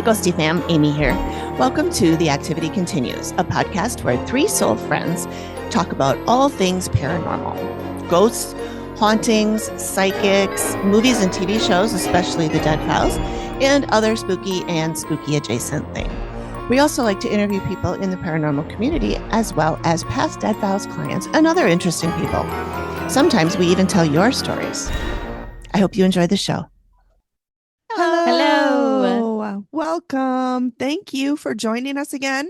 Ghosty fam, Amy here. Welcome to The Activity Continues, a podcast where three soul friends talk about all things paranormal. Ghosts, hauntings, psychics, movies and TV shows, especially The Dead Files, and other spooky and spooky adjacent things. We also like to interview people in the paranormal community, as well as past Dead Files clients and other interesting people. Sometimes we even tell your stories. I hope you enjoy the show. Hello. Welcome. Thank you for joining us again.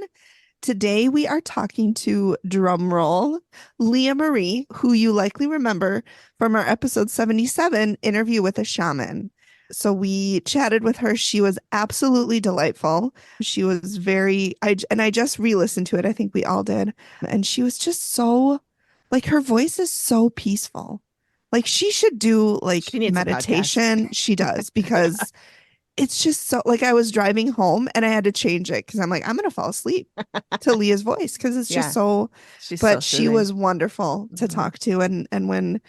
Today we are talking to, drumroll, Leah Marie, who you likely remember from our episode 77 interview with a shaman. So we chatted with her. She was absolutely delightful. She was I just re-listened to it. I think we all did. And she was just so, her voice is so peaceful. She should do meditation. She does, because it's just so, I was driving home and I had to change it because I'm I'm going to fall asleep to Leah's voice because it's just so, she was wonderful to talk to. And when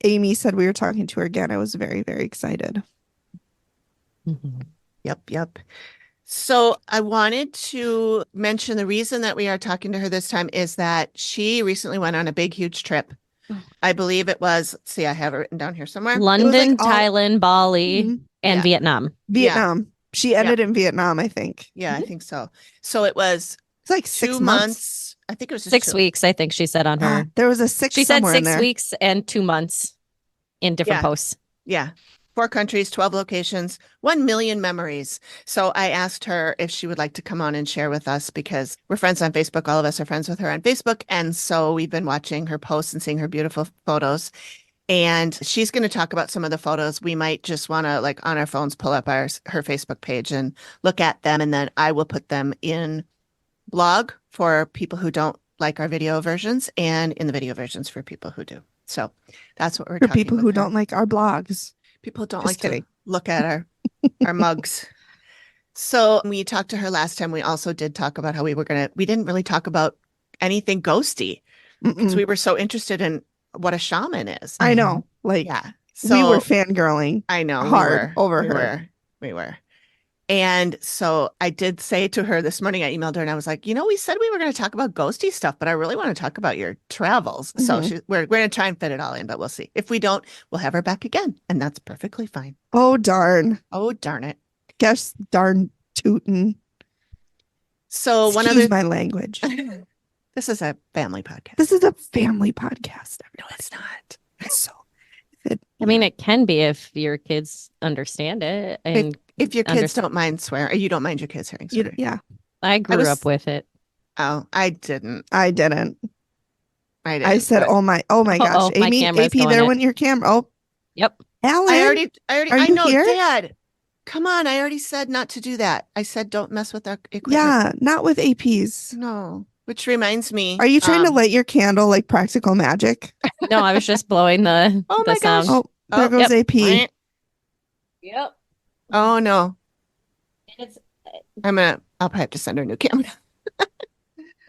Amy said we were talking to her again, I was very, very excited. Mm-hmm. Yep. So I wanted to mention the reason that we are talking to her this time is that she recently went on a big, huge trip. I believe it was, let's see, I have it written down here somewhere. London, Thailand, Bali, and Vietnam. Vietnam. Yeah. She ended in Vietnam, I think. Yeah, I think so. So it's 6 months. I think it was just 6 weeks, I think she said on her. There was a 6 She said 6 in weeks and 2 months in different posts. Yeah. 4 countries, 12 locations, 1 million memories. So I asked her if she would like to come on and share with us because we're friends on Facebook. All of us are friends with her on Facebook. And so we've been watching her posts and seeing her beautiful photos. And she's going to talk about some of the photos. We might just want to, on our phones, pull up her Facebook page and look at them. And then I will put them in blog for people who don't like our video versions and in the video versions for people who do. So that's what we're talking about. For people who don't like our blogs. People don't to look at our mugs. So we talked to her last time. We also did talk about how we didn't really talk about anything ghosty because we were so interested in what a shaman is. I know. So we were fangirling. I know. Hard over her. We were. And so I did say to her this morning, I emailed her and I was like, we said we were going to talk about ghosty stuff, but I really want to talk about your travels. So we're going to try and fit it all in, but we'll see. If we don't, we'll have her back again. And that's perfectly fine. Oh, darn. Oh, darn it. Gosh, darn tootin'. So Excuse my language. This is a family podcast. This is a family podcast. No, it's not. It's so. It can be if your kids understand it. And if your kids don't mind swearing, you don't mind your kids hearing swearing. Yeah. I grew up with it. Oh, I didn't. I said, oh my gosh. Amy, AP, there went your camera. Oh, yep. Alan, I know, here? Dad. Come on. I already said not to do that. I said, don't mess with our equipment. Yeah, not with APs. No. Which reminds me. Are you trying to light your candle like practical magic? No, I was just blowing the sound. Oh, there goes AP. Yep. Oh, no. I'll probably have to send her a new camera.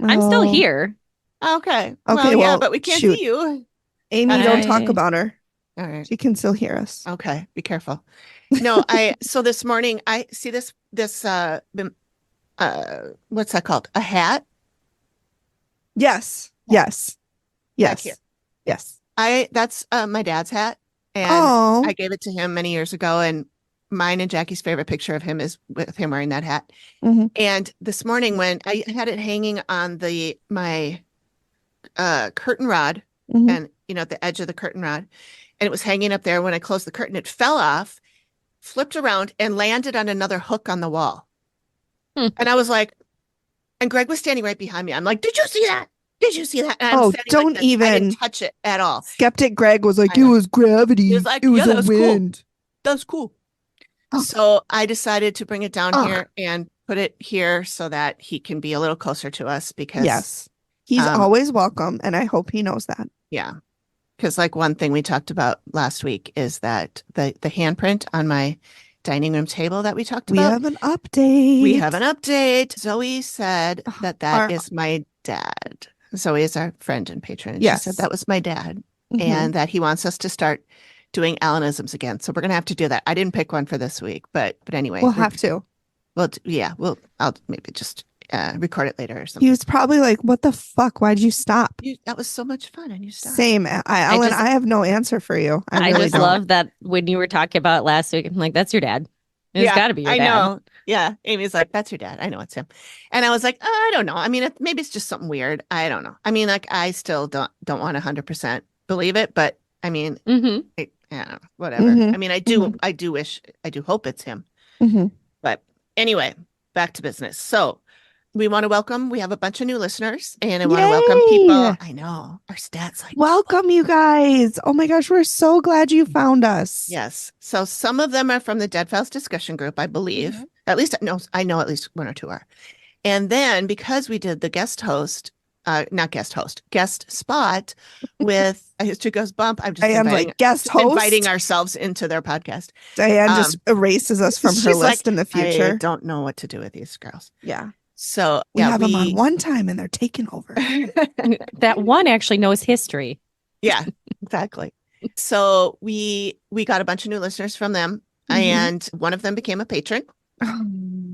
I'm still here. Okay. Well, but we can't see you. Amy, don't talk about her. All right. She can still hear us. Okay. Be careful. No, so this morning I see this what's that called? A hat? Yes. Yes. That's my dad's hat. And I gave it to him many years ago. And mine and Jackie's favorite picture of him is with him wearing that hat. Mm-hmm. And this morning when I had it hanging on my curtain rod and, at the edge of the curtain rod, and it was hanging up there. When I closed the curtain, it fell off, flipped around and landed on another hook on the wall. And I was like, and Greg was standing right behind me. I'm like, did you see that? Did you see that? And don't even. I didn't touch it at all. Skeptic Greg was like, it was gravity. He was like, it was that was wind. Cool. That was cool. Oh. So I decided to bring it down here and put it here so that he can be a little closer to us because. Yes. He's always welcome. And I hope he knows that. Yeah. Because one thing we talked about last week is that the handprint on my dining room table that we talked about. We have an update. Zoe said that is my dad. Zoe is our friend and patron. And yes. She said that was my dad and that he wants us to start doing Alanisms again. So we're going to have to do that. I didn't pick one for this week, but anyway. We'll have to. Well, yeah, I'll maybe just record it later or He something. was probably like, what the fuck? Why'd you stop? That was so much fun, and you stopped. Same. Ellen, just- I have no answer for you. I I really just don't. love that when you were talking about it last week, I'm like, that's your dad. It's got to be your I dad. know. Yeah, Amy's like, that's your dad. I know it's him. And I was like, oh, I don't know. I mean, maybe it's just something weird. I don't know. I mean, like, I still don't want 100% believe it, but I mean, Mm-hmm. yeah, whatever. Mhm. I mean, I do hope it's him. Mhm. But anyway, back to business. So we have a bunch of new listeners, and I want to welcome people. Yay! I know our stats like Welcome, you guys. Oh my gosh, we're so glad you found us. yes. So some of them are from the Dead Files discussion group, I believe. Mhm. At least I know at least one or two are. And then because we did the guest spot with a History Goes Bump, I'm just Diane's like, guest host. inviting ourselves into their podcast. Diane just erases us from her She's list like, in the I future. don't know what to do with these girls. Yeah. So We have them on one time and they're taking over. That one actually knows history. Yeah, exactly. So we got a bunch of new listeners from them, Mhm. and one of them became a patron,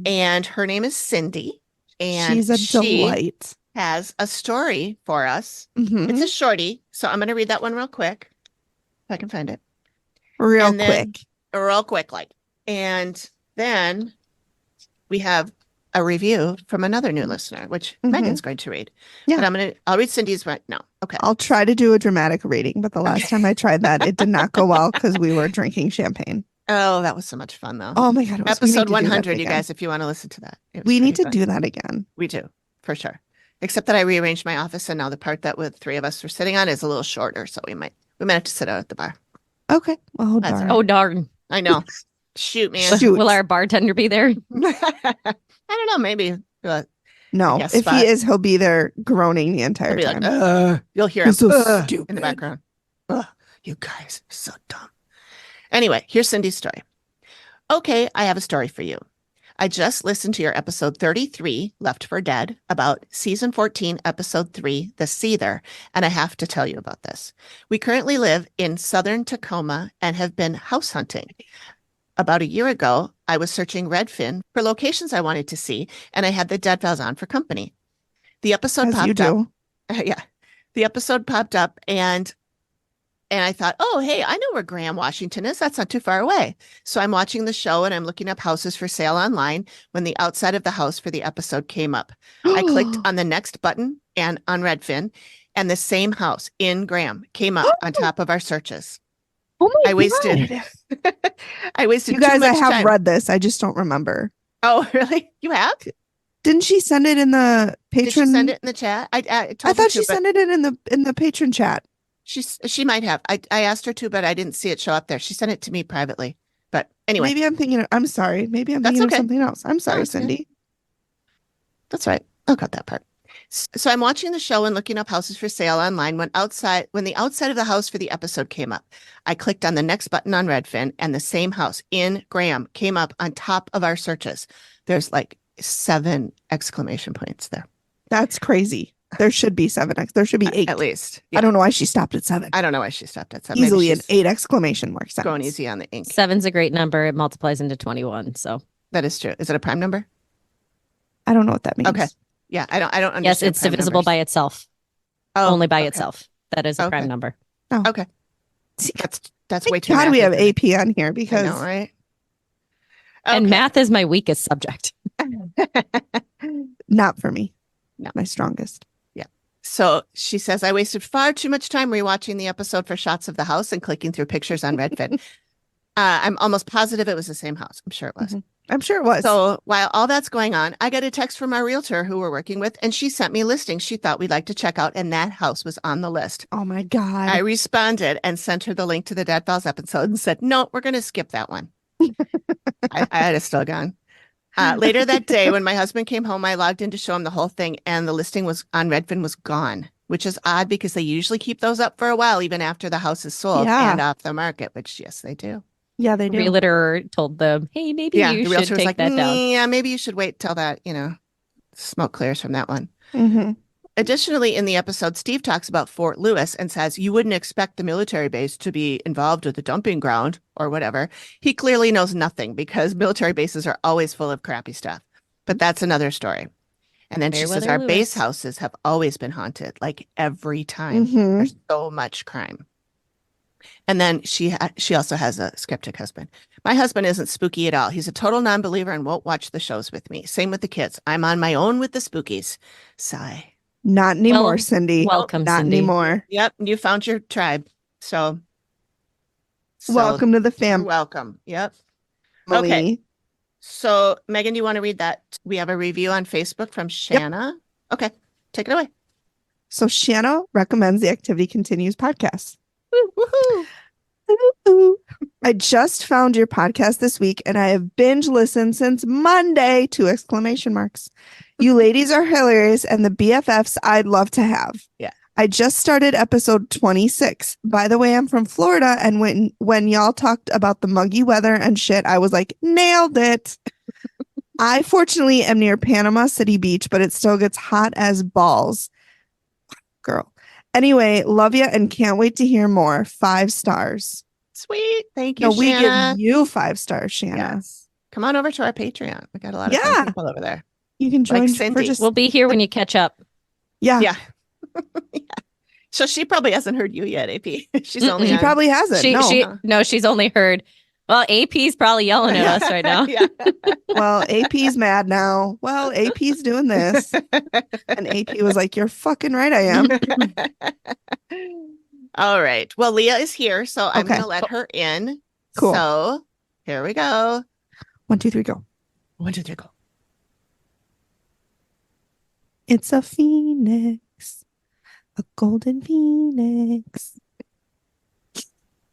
and her name is Cindy, and She's a she delight. has a story for us. Mhm. It's a shorty, so I'm going to read that one real quick, if I can find it. Real and then- quick. Real quick, like. And then we have a review from another new listener, which Mhm. Megan's going to read. Yeah. But I'll read Cindy's right now. Okay. I'll try to do a dramatic reading, but the last time I tried that, it did not go well because we were drinking champagne. Oh, that was so much fun, though. Oh my God. We need to Episode do that 100, you again. guys, if you want to listen to that. It was We need pretty to fun. do that again. We do, for sure. Except that I rearranged my office, and now the part that with three of us were sitting on is a little shorter, so we might have to sit out at the bar. Okay. Well, That's darn. Oh, darn. I know. Shoot, man. Shoot. Will our bartender be there? I don't know. Maybe No, guest if spot. he is, he'll be there groaning the entire he'll be time. like, you'll hear him He's so in the stupid. background. Ugh, you guys are so dumb. Anyway, here's Cindy's story. Okay, I have a story for you. I just listened to your episode 33, Left for Dead, about season 14, episode 3, The Seether, and I have to tell you about this. We currently live in southern Tacoma and have been house hunting. About a year ago, I was searching Redfin for locations I wanted to see, and I had the Dead Files on for company. The episode As you popped up. do. Yeah. The episode popped up, and I thought, oh, hey, I know where Graham, Washington is. That's not too far away. So I'm watching the show and I'm looking up houses for sale online when the outside of the house for the episode came up. I clicked on the next button and on Redfin, and the same house in Graham came up on top of our searches. Oh my I wasted God. I wasted You too guys, much I have time. read this. I just don't remember. Oh, really? You have? Didn't she send it in the patron? Did she send it in the chat? I told I her thought to, she but sent it in the patron chat. she might have. I asked her to, but I didn't see it show up there. She sent it to me privately. But anyway, Maybe I'm thinking. I'm sorry. Maybe I'm That's thinking okay. of something else. I'm sorry, it's okay. Cindy. that's right. I'll cut that part. So I'm watching the show and looking up houses for sale online when the outside of the house for the episode came up. I clicked on the next button on Redfin, and the same house in Graham came up on top of our searches. There's like 7 exclamation points there. That's crazy. There should be 7x. There should be 8. At least. I don't know why she stopped at 7. I don't know why she stopped at 7. Maybe Easily an she's 8 exclamation mark. going sentence. easy on the ink. 7's a great number. It multiplies into 21. So That is true. Is it a prime number? I don't know what that means. Okay. Yeah, I don't understand. yes, it's prime divisible numbers. by itself. Oh, Only by okay. itself. That is a prime Okay. number. Okay. See, That's way thank too. God we mathy have for me. AP on here I because know, right? And Okay. math is my weakest subject. not for me. No. My strongest. So she says, I wasted far too much time rewatching the episode for shots of the house and clicking through pictures on Redfin. I'm almost positive it was the same house. I'm sure it was. Mhm. I'm sure it was. So while all that's going on, I got a text from our realtor who we're working with, and she sent me listings she thought we'd like to check out, and that house was on the list. Oh my God. I responded and sent her the link to the Dead Files episode and said, no, we're going to skip that one. I had it still gone. Later that day, when my husband came home, I logged in to show him the whole thing, and the listing was on Redfin was gone, which is odd because they usually keep those up for a while, even after the house is sold Yeah. and off the market, which yes, they do. yeah, they do. Realtor told them, hey, maybe Yeah, you the should realtor was take like, that down. yeah, maybe you should wait till that, smoke clears from that one. Mhm. Additionally, in the episode, Steve talks about Fort Lewis and says you wouldn't expect the military base to be involved with the dumping ground or whatever. He clearly knows nothing because military bases are always full of crappy stuff. But that's another story. And then she says Meriwether our base Lewis. houses have always been haunted, like every time. Mhm. There's so much crime. And then she also has a skeptic husband. My husband isn't spooky at all. He's a total non-believer and won't watch the shows with me. Same with the kids. I'm on my own with the spookies. Sigh. Not anymore, Well, Cindy. welcome, Not Cindy. anymore. Yep, you found your tribe. So Welcome to the you're family. welcome. Yep. Okay. So Megan, do you want to read that? We have a review on Facebook from Shanna. Okay, take it away. So Shanna recommends the Activity Continues podcast. Woohoo! Ooh. I just found your podcast this week and I have binge listened since Monday, 2 exclamation marks. You ladies are hilarious and the BFFs I'd love to have. Yeah. I just started episode 26. By the way, I'm from Florida and when y'all talked about the muggy weather and shit, I was like, nailed it. I fortunately am near Panama City Beach, but it still gets hot as balls. Girl. Anyway, love you and can't wait to hear more. 5 stars. Sweet. Thank you, No, we Shanna. give you 5 stars, Shanna. Yes. Come on over to our Patreon. We got a lot of Yeah. fun people over there. You can join for Cindy. just We'll be here when you catch up. yeah. Yeah. Yeah. So she probably hasn't heard you yet, AP. She's only She on. probably hasn't. No, she's only heard. Well, AP's probably yelling at us right now. Yeah. Well, AP's mad now. Well, AP's doing this. And AP was like, you're fucking right, I am. All right. Well, Leah is here, so I'm Okay. going to let her in. Cool. So here we go. 1, 2, 3, go. 1, 2, 3, go. It's a phoenix. A golden phoenix.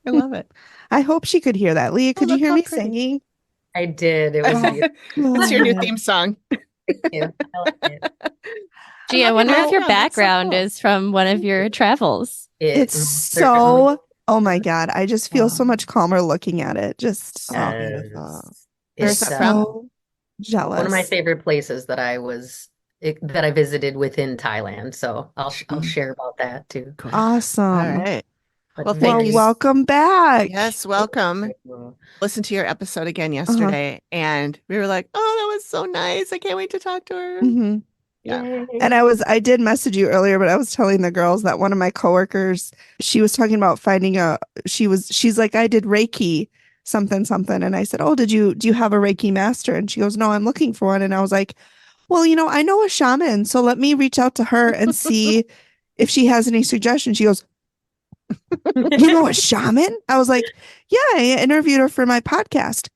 I love it. I hope she could hear that. Leah, could you look hear how me pretty. singing? I did. It was beautiful. That's your new God. theme song. Thank you. I like it. Gee, I love wonder your if your background. background That's so is from one of your travels. It's so, oh my God. I just feel so much calmer looking at it. Just Oh, so, beautiful. Where's It's that from? jealous. one of my favorite places that I visited within Thailand. So I'll share about that too. Cool. Awesome. All right. But Well, thank Well, you. welcome back. Yes, welcome. Listened to your episode again yesterday, and we were like, "Oh, that was so nice! I can't wait to talk to her." Mhm. Yeah. Yay. And I did message you earlier, but I was telling the girls that one of my coworkers, she was talking about she's like, I did Reiki something. And I said, oh, do you have a Reiki master? And she goes, no, I'm looking for one. And I was like, well, I know a shaman, so let me reach out to her and see if she has any suggestions. She goes, you know a shaman? I was like, yeah, I interviewed her for my podcast.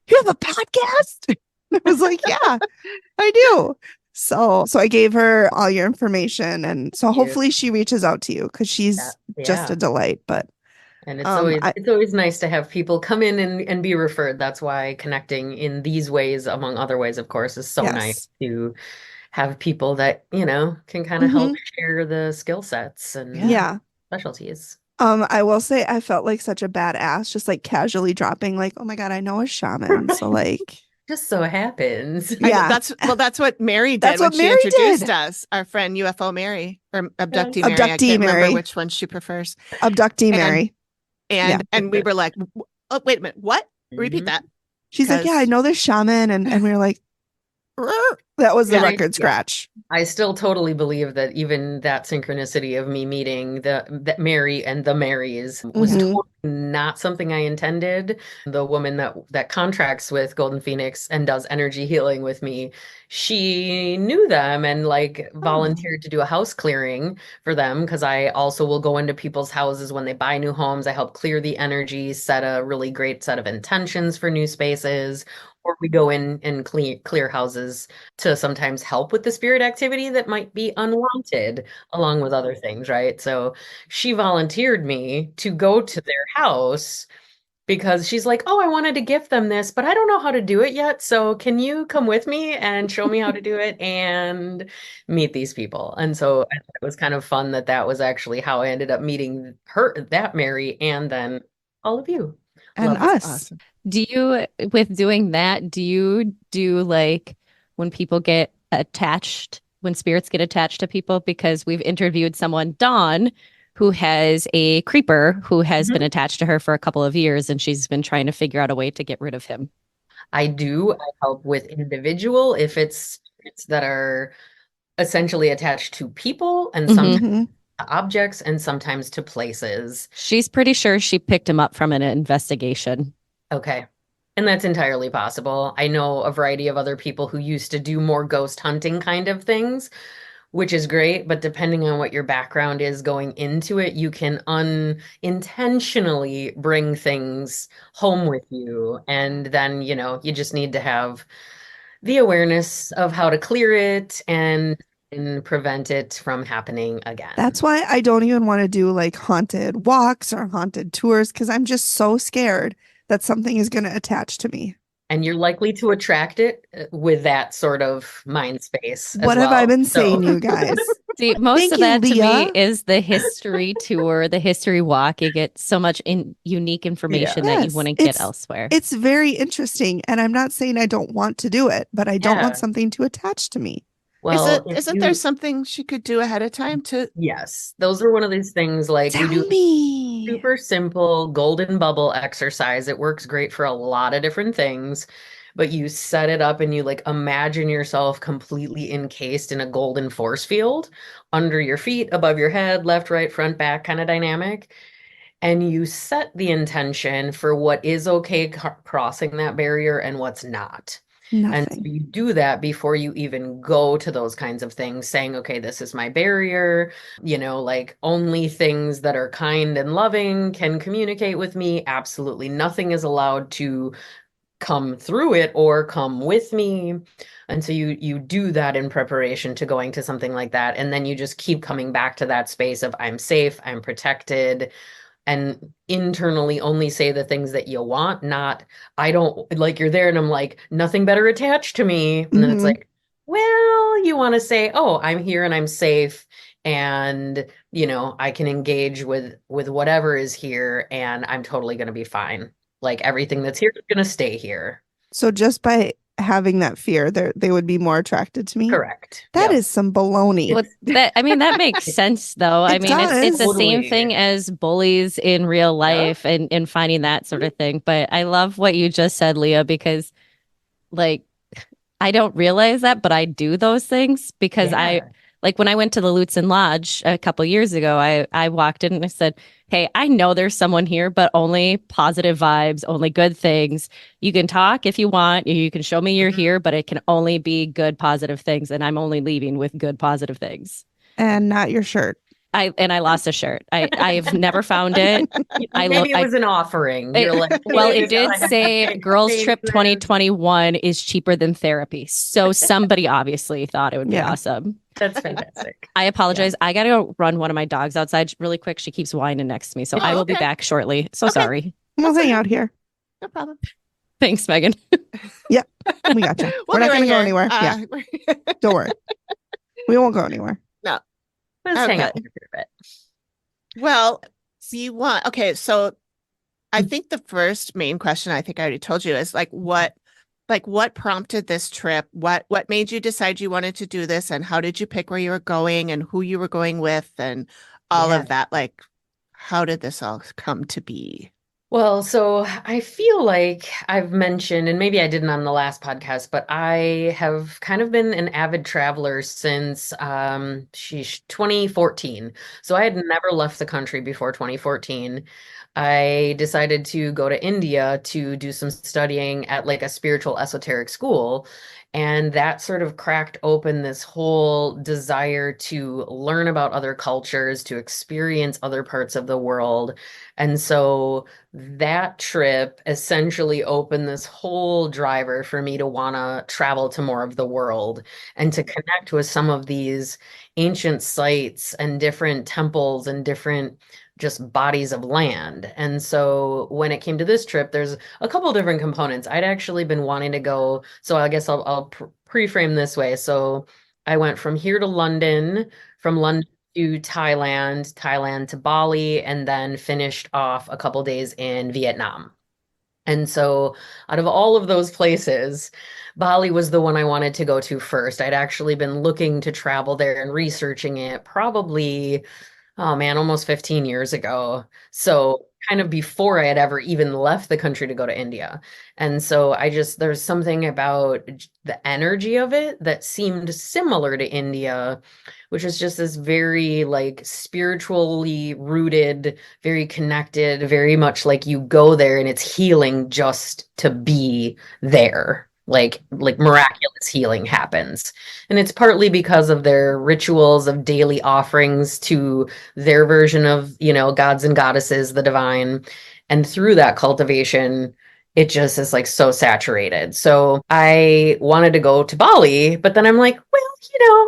You have a podcast? I was like, yeah, I do. So I gave her all your information, and so Thank you. hopefully she reaches out to you because she's just Yeah. a delight. But And it's I- always nice to have people come in and be referred. That's why connecting in these ways, among other ways, of course, is so Yes. nice to have people that, can kind of help share the skill sets and yeah. specialties. I will say I felt like such a badass, just like casually dropping, like, oh my God, I know a shaman. So like, Just so happens. I know, yeah, that's what Mary did That's when what she Mary introduced did. us. Our friend UFO Mary or abductee Mary. I Abductee can't remember Mary. which one she prefers. abductee And- Mary. And we were like, "Oh, wait a minute, what? Repeat Mhm. that." She's like, yeah, I because- know this shaman, and we were like, that was the Yeah. record scratch. I still totally believe that even that synchronicity of me meeting that Mary and the Marys was Mhm. totally not something I intended. The woman that contracts with Golden Phoenix and does energy healing with me, she knew them and like volunteered to do a house clearing for them because I also will go into people's houses when they buy new homes. I help clear the energy, set a really great set of intentions for new spaces. Or we go in and clear houses to sometimes help with the spirit activity that might be unwanted, along with other things, right? So she volunteered me to go to their house because she's like, oh, I wanted to gift them this, but I don't know how to do it yet. So can you come with me and show me how to do it and meet these people? And so I thought it was kind of fun that was actually how I ended up meeting that Mary, and then all of you. And Love it. us. Awesome. Do you, with doing that, do you do like when people get attached when spirits get attached to people because we've interviewed someone, Dawn, who has a creeper who has been attached to her for a couple of years, and she's been trying to figure out a way to get rid of him. I help with individual if it's spirits that are essentially attached to people and sometimes Mhm. to objects and sometimes to places. She's pretty sure she picked him up from an investigation. Okay. And that's entirely possible. I know a variety of other people who used to do more ghost hunting kind of things, which is great, but depending on what your background is going into it, you can unintentionally bring things home with you. And then, you just need to have the awareness of how to clear it and prevent it from happening again. That's why I don't even want to do like haunted walks or haunted tours because I'm just so scared that something is going to attach to me. And you're likely to attract it with that sort of mind space as What have I well. been So- saying, you guys? See, most Thank of you, that to Leah. me is the history tour, the history walk. You get so much unique information that you Yes, wouldn't get it's- elsewhere. It's very interesting. And I'm not saying I don't want to do it, but I don't want Yeah. something to attach to me. Well, if Isn't you- there something she could do ahead of time to? Yes, those are one of these things like we Tell do me. super simple golden bubble exercise. It works great for a lot of different things, but you set it up and you like imagine yourself completely encased in a golden force field under your feet, above your head, left, right, front, back kind of dynamic. And you set the intention for what is okay crossing that barrier and what's not. And so Nothing. you do that before you even go to those kinds of things, saying, okay, this is my barrier, like only things that are kind and loving can communicate with me. Absolutely nothing is allowed to come through it or come with me. And so you do that in preparation to going to something like that. And then you just keep coming back to that space of I'm safe, I'm protected, and internally only say the things that you want, not I don't like you're there and I'm like nothing better attached to me. And then it's Mhm. like, well, you want to say, oh, I'm here and I'm safe and I can engage with whatever is here and I'm totally going to be fine. Like everything that's here is going to stay here. So just by having that fear, they would be more attracted to me. Correct. That Yep. is some baloney. Well, that makes sense though. I It mean, it's the does. same Totally. thing as bullies in real life and finding that sort of thing. But I love what you just said, Leah, because like I don't realize that, but I do those things because Yeah. like when I went to the Lutsen Lodge a couple years ago, I walked in and I said, "Hey, I know there's someone here, but only positive vibes, only good things. You can talk if you want, you can show me you're Mhm. here, but it can only be good positive things, and I'm only leaving with good positive things." And not your shirt. I lost a shirt. I've never found it. Maybe it was an offering. You're like, Well, "Hey, it did I say have Girls to Trip take this." 2021 is cheaper than therapy. So somebody obviously thought it would be Yeah. awesome. That's fantastic. I apologize. I got to go run one of my dogs outside really quick. She keeps whining next to me. So Oh, I will be okay. back shortly. So Okay. sorry. We'll That's hang okay. out here. No problem. Thanks, Megan. We got you. We'll We're not be going to right go here. anywhere. Yeah. Don't worry. We won't go anywhere. Let's hang out Okay. here for a bit. Well, okay, so I think the first main question I think I already told you is what prompted this trip? What made you decide you wanted to do this, and how did you pick where you were going and who you were going with and all Yeah. of that? Like, how did this all come to be? Well, so I feel like I've mentioned, and maybe I didn't on the last podcast, but I have kind of been an avid traveler since 2014. So I had never left the country before 2014. I decided to go to India to do some studying at like a spiritual esoteric school. And that sort of cracked open this whole desire to learn about other cultures, to experience other parts of the world. And so that trip essentially opened this whole driver for me to want to travel to more of the world and to connect with some of these ancient sites and different temples and different just bodies of land. And so when it came to this trip, there's a couple different components. I'd actually been wanting to go, so I guess I'll pre-frame this way. So I went from here to London, from London to Thailand to Bali, and then finished off a couple days in Vietnam. And so out of all of those places, Bali was the one I wanted to go to first. I'd actually been looking to travel there and researching it probably, oh man, almost 15 years ago. So kind of before I had ever even left the country to go to India. And so there's something about the energy of it that seemed similar to India, which is just this very like spiritually rooted, very connected, very much like you go there and it's healing just to be there. Like miraculous healing happens. And it's partly because of their rituals of daily offerings to their version of, gods and goddesses, the divine. And through that cultivation, it just is like so saturated. So I wanted to go to Bali, but then I'm like, well,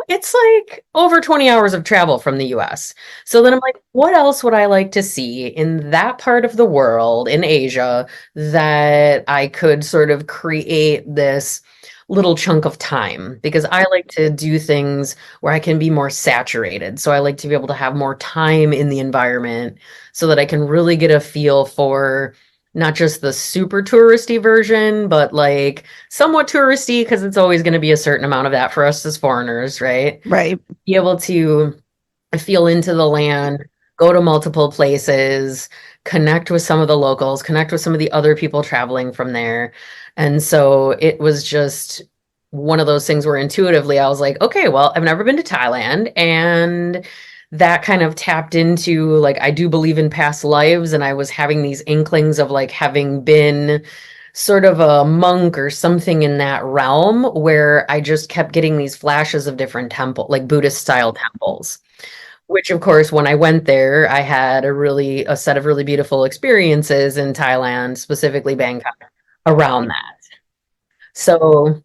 it's like over 20 hours of travel from the US. So then I'm like, what else would I like to see in that part of the world, in Asia, that I could sort of create this little chunk of time? Because I like to do things where I can be more saturated. So I like to be able to have more time in the environment so that I can really get a feel for not just the super touristy version, but like somewhat touristy, because it's always going to be a certain amount of that for us as foreigners, right? Right. Be able to feel into the land, go to multiple places, connect with some of the locals, connect with some of the other people traveling from there. And so it was just one of those things where intuitively I was like, okay, well, I've never been to Thailand. And that kind of tapped into like, I do believe in past lives. And I was having these inklings of like having been sort of a monk or something in that realm where I just kept getting these flashes of different like Buddhist style temples. Which, of course, when I went there, I had a set of really beautiful experiences in Thailand, specifically Bangkok, around that. So,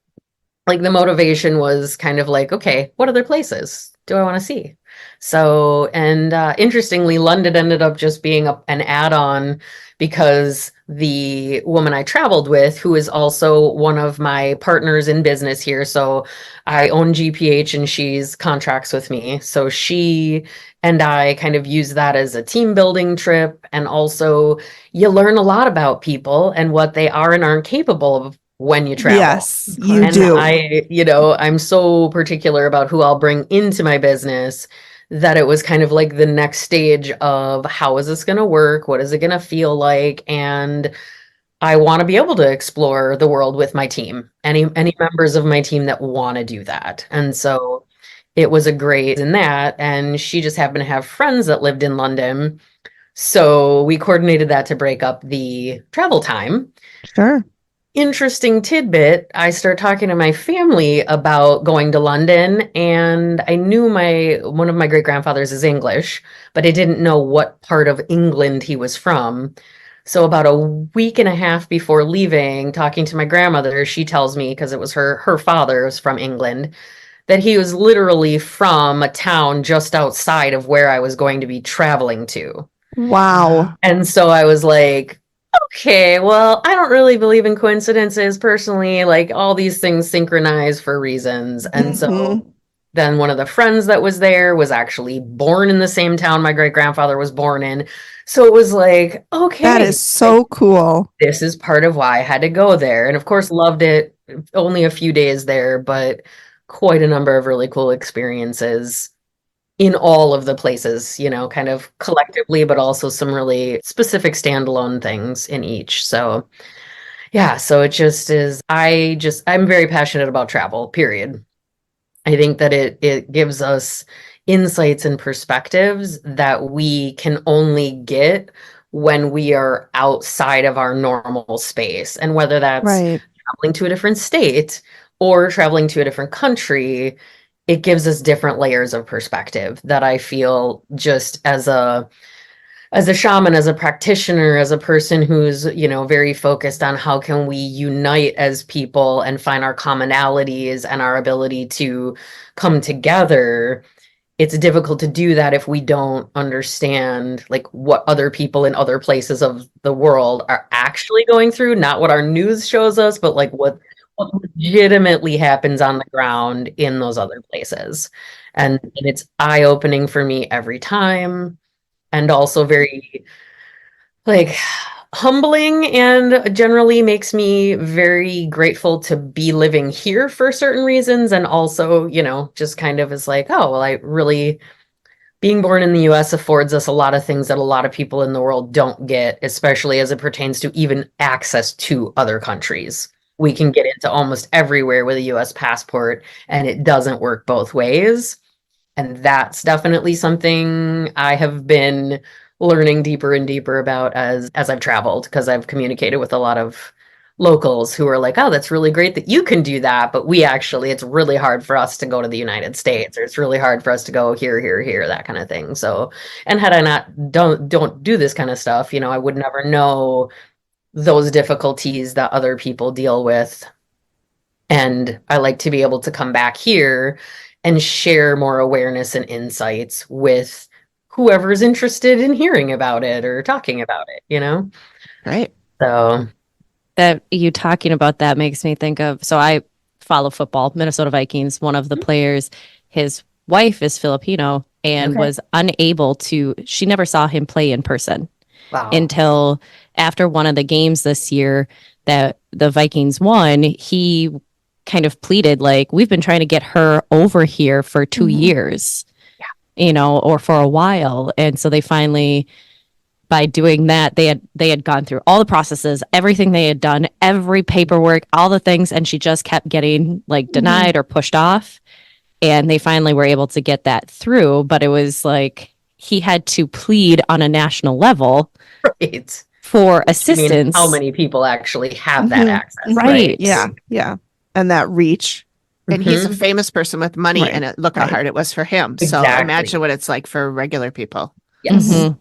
like, the motivation was kind of like, okay, what other places do I want to see? So, and interestingly, London ended up just being an add-on because the woman I traveled with, who is also one of my partners in business here, so I own GPH and she's contracts with me. So she and I kind of use that as a team building trip. And also, you learn a lot about people and what they are and aren't capable of when you travel. Yes, you And do. I'm so particular about who I'll bring into my business that it was kind of like the next stage of how is this going to work? What is it going to feel like? And I want to be able to explore the world with my team, any members of my team that want to do that. And so it was a great in that. And she just happened to have friends that lived in London. So we coordinated that to break up the travel time. Sure. Interesting tidbit. I start talking to my family about going to London, and I knew one of my great grandfathers is English, but I didn't know what part of England he was from. So about a week and a half before leaving, talking to my grandmother, she tells me, because it was her father was from England, that he was literally from a town just outside of where I was going to be traveling to. Wow. And so I was like, okay, well, I don't really believe in coincidences personally. Like all these things synchronize for reasons. And so then one of the friends that was there was actually born in the same town my great grandfather was born in. So it was like, okay, that is so cool. this is part of why I had to go there. And of course, loved it. Only a few days there, but quite a number of really cool experiences in all of the places, kind of collectively, but also some really specific standalone things in each. So, yeah, so it just is, I'm very passionate about travel, period. I think that it gives us insights and perspectives that we can only get when we are outside of our normal space. And whether that's Right. traveling to a different state or traveling to a different country, it gives us different layers of perspective that I feel just as a shaman, as a practitioner, as a person who's, very focused on how can we unite as people and find our commonalities and our ability to come together. It's difficult to do that if we don't understand like what other people in other places of the world are actually going through, not what our news shows us, but like what legitimately happens on the ground in those other places. And it's eye-opening for me every time. And also very like humbling and generally makes me very grateful to be living here for certain reasons. And also, just kind of is like, oh, well, I really, being born in the US affords us a lot of things that a lot of people in the world don't get, especially as it pertains to even access to other countries. We can get into almost everywhere with a US passport, and it doesn't work both ways. And that's definitely something I have been learning deeper and deeper about as I've traveled, because I've communicated with a lot of locals who are like, oh, that's really great that you can do that, but it's really hard for us to go to the United States, or it's really hard for us to go here, that kind of thing. So, and had I not don't do this kind of stuff, I would never know those difficulties that other people deal with. And I like to be able to come back here and share more awareness and insights with whoever's interested in hearing about it or talking about it. Right. So, That you talking about that makes me think of, so I follow football, Minnesota Vikings. One of the players, his wife is Filipino and Okay. was unable to, she never saw him play in person wow. until after one of the games this year that the Vikings won. He kind of pleaded, like, we've been trying to get her over here for 2 years, or for a while. And so they finally, by doing that, they had gone through all the processes, everything they had done, every paperwork, all the things, and she just kept getting like denied or pushed off. And they finally were able to get that through, but it was like he had to plead on a national level Right. for I assistance. mean, how many people actually have that access, Right. Yeah. And that reach. And he's a famous person with money, Right. and look how hard it was for him. So Exactly. imagine what it's like for regular people. Yes. Mhm.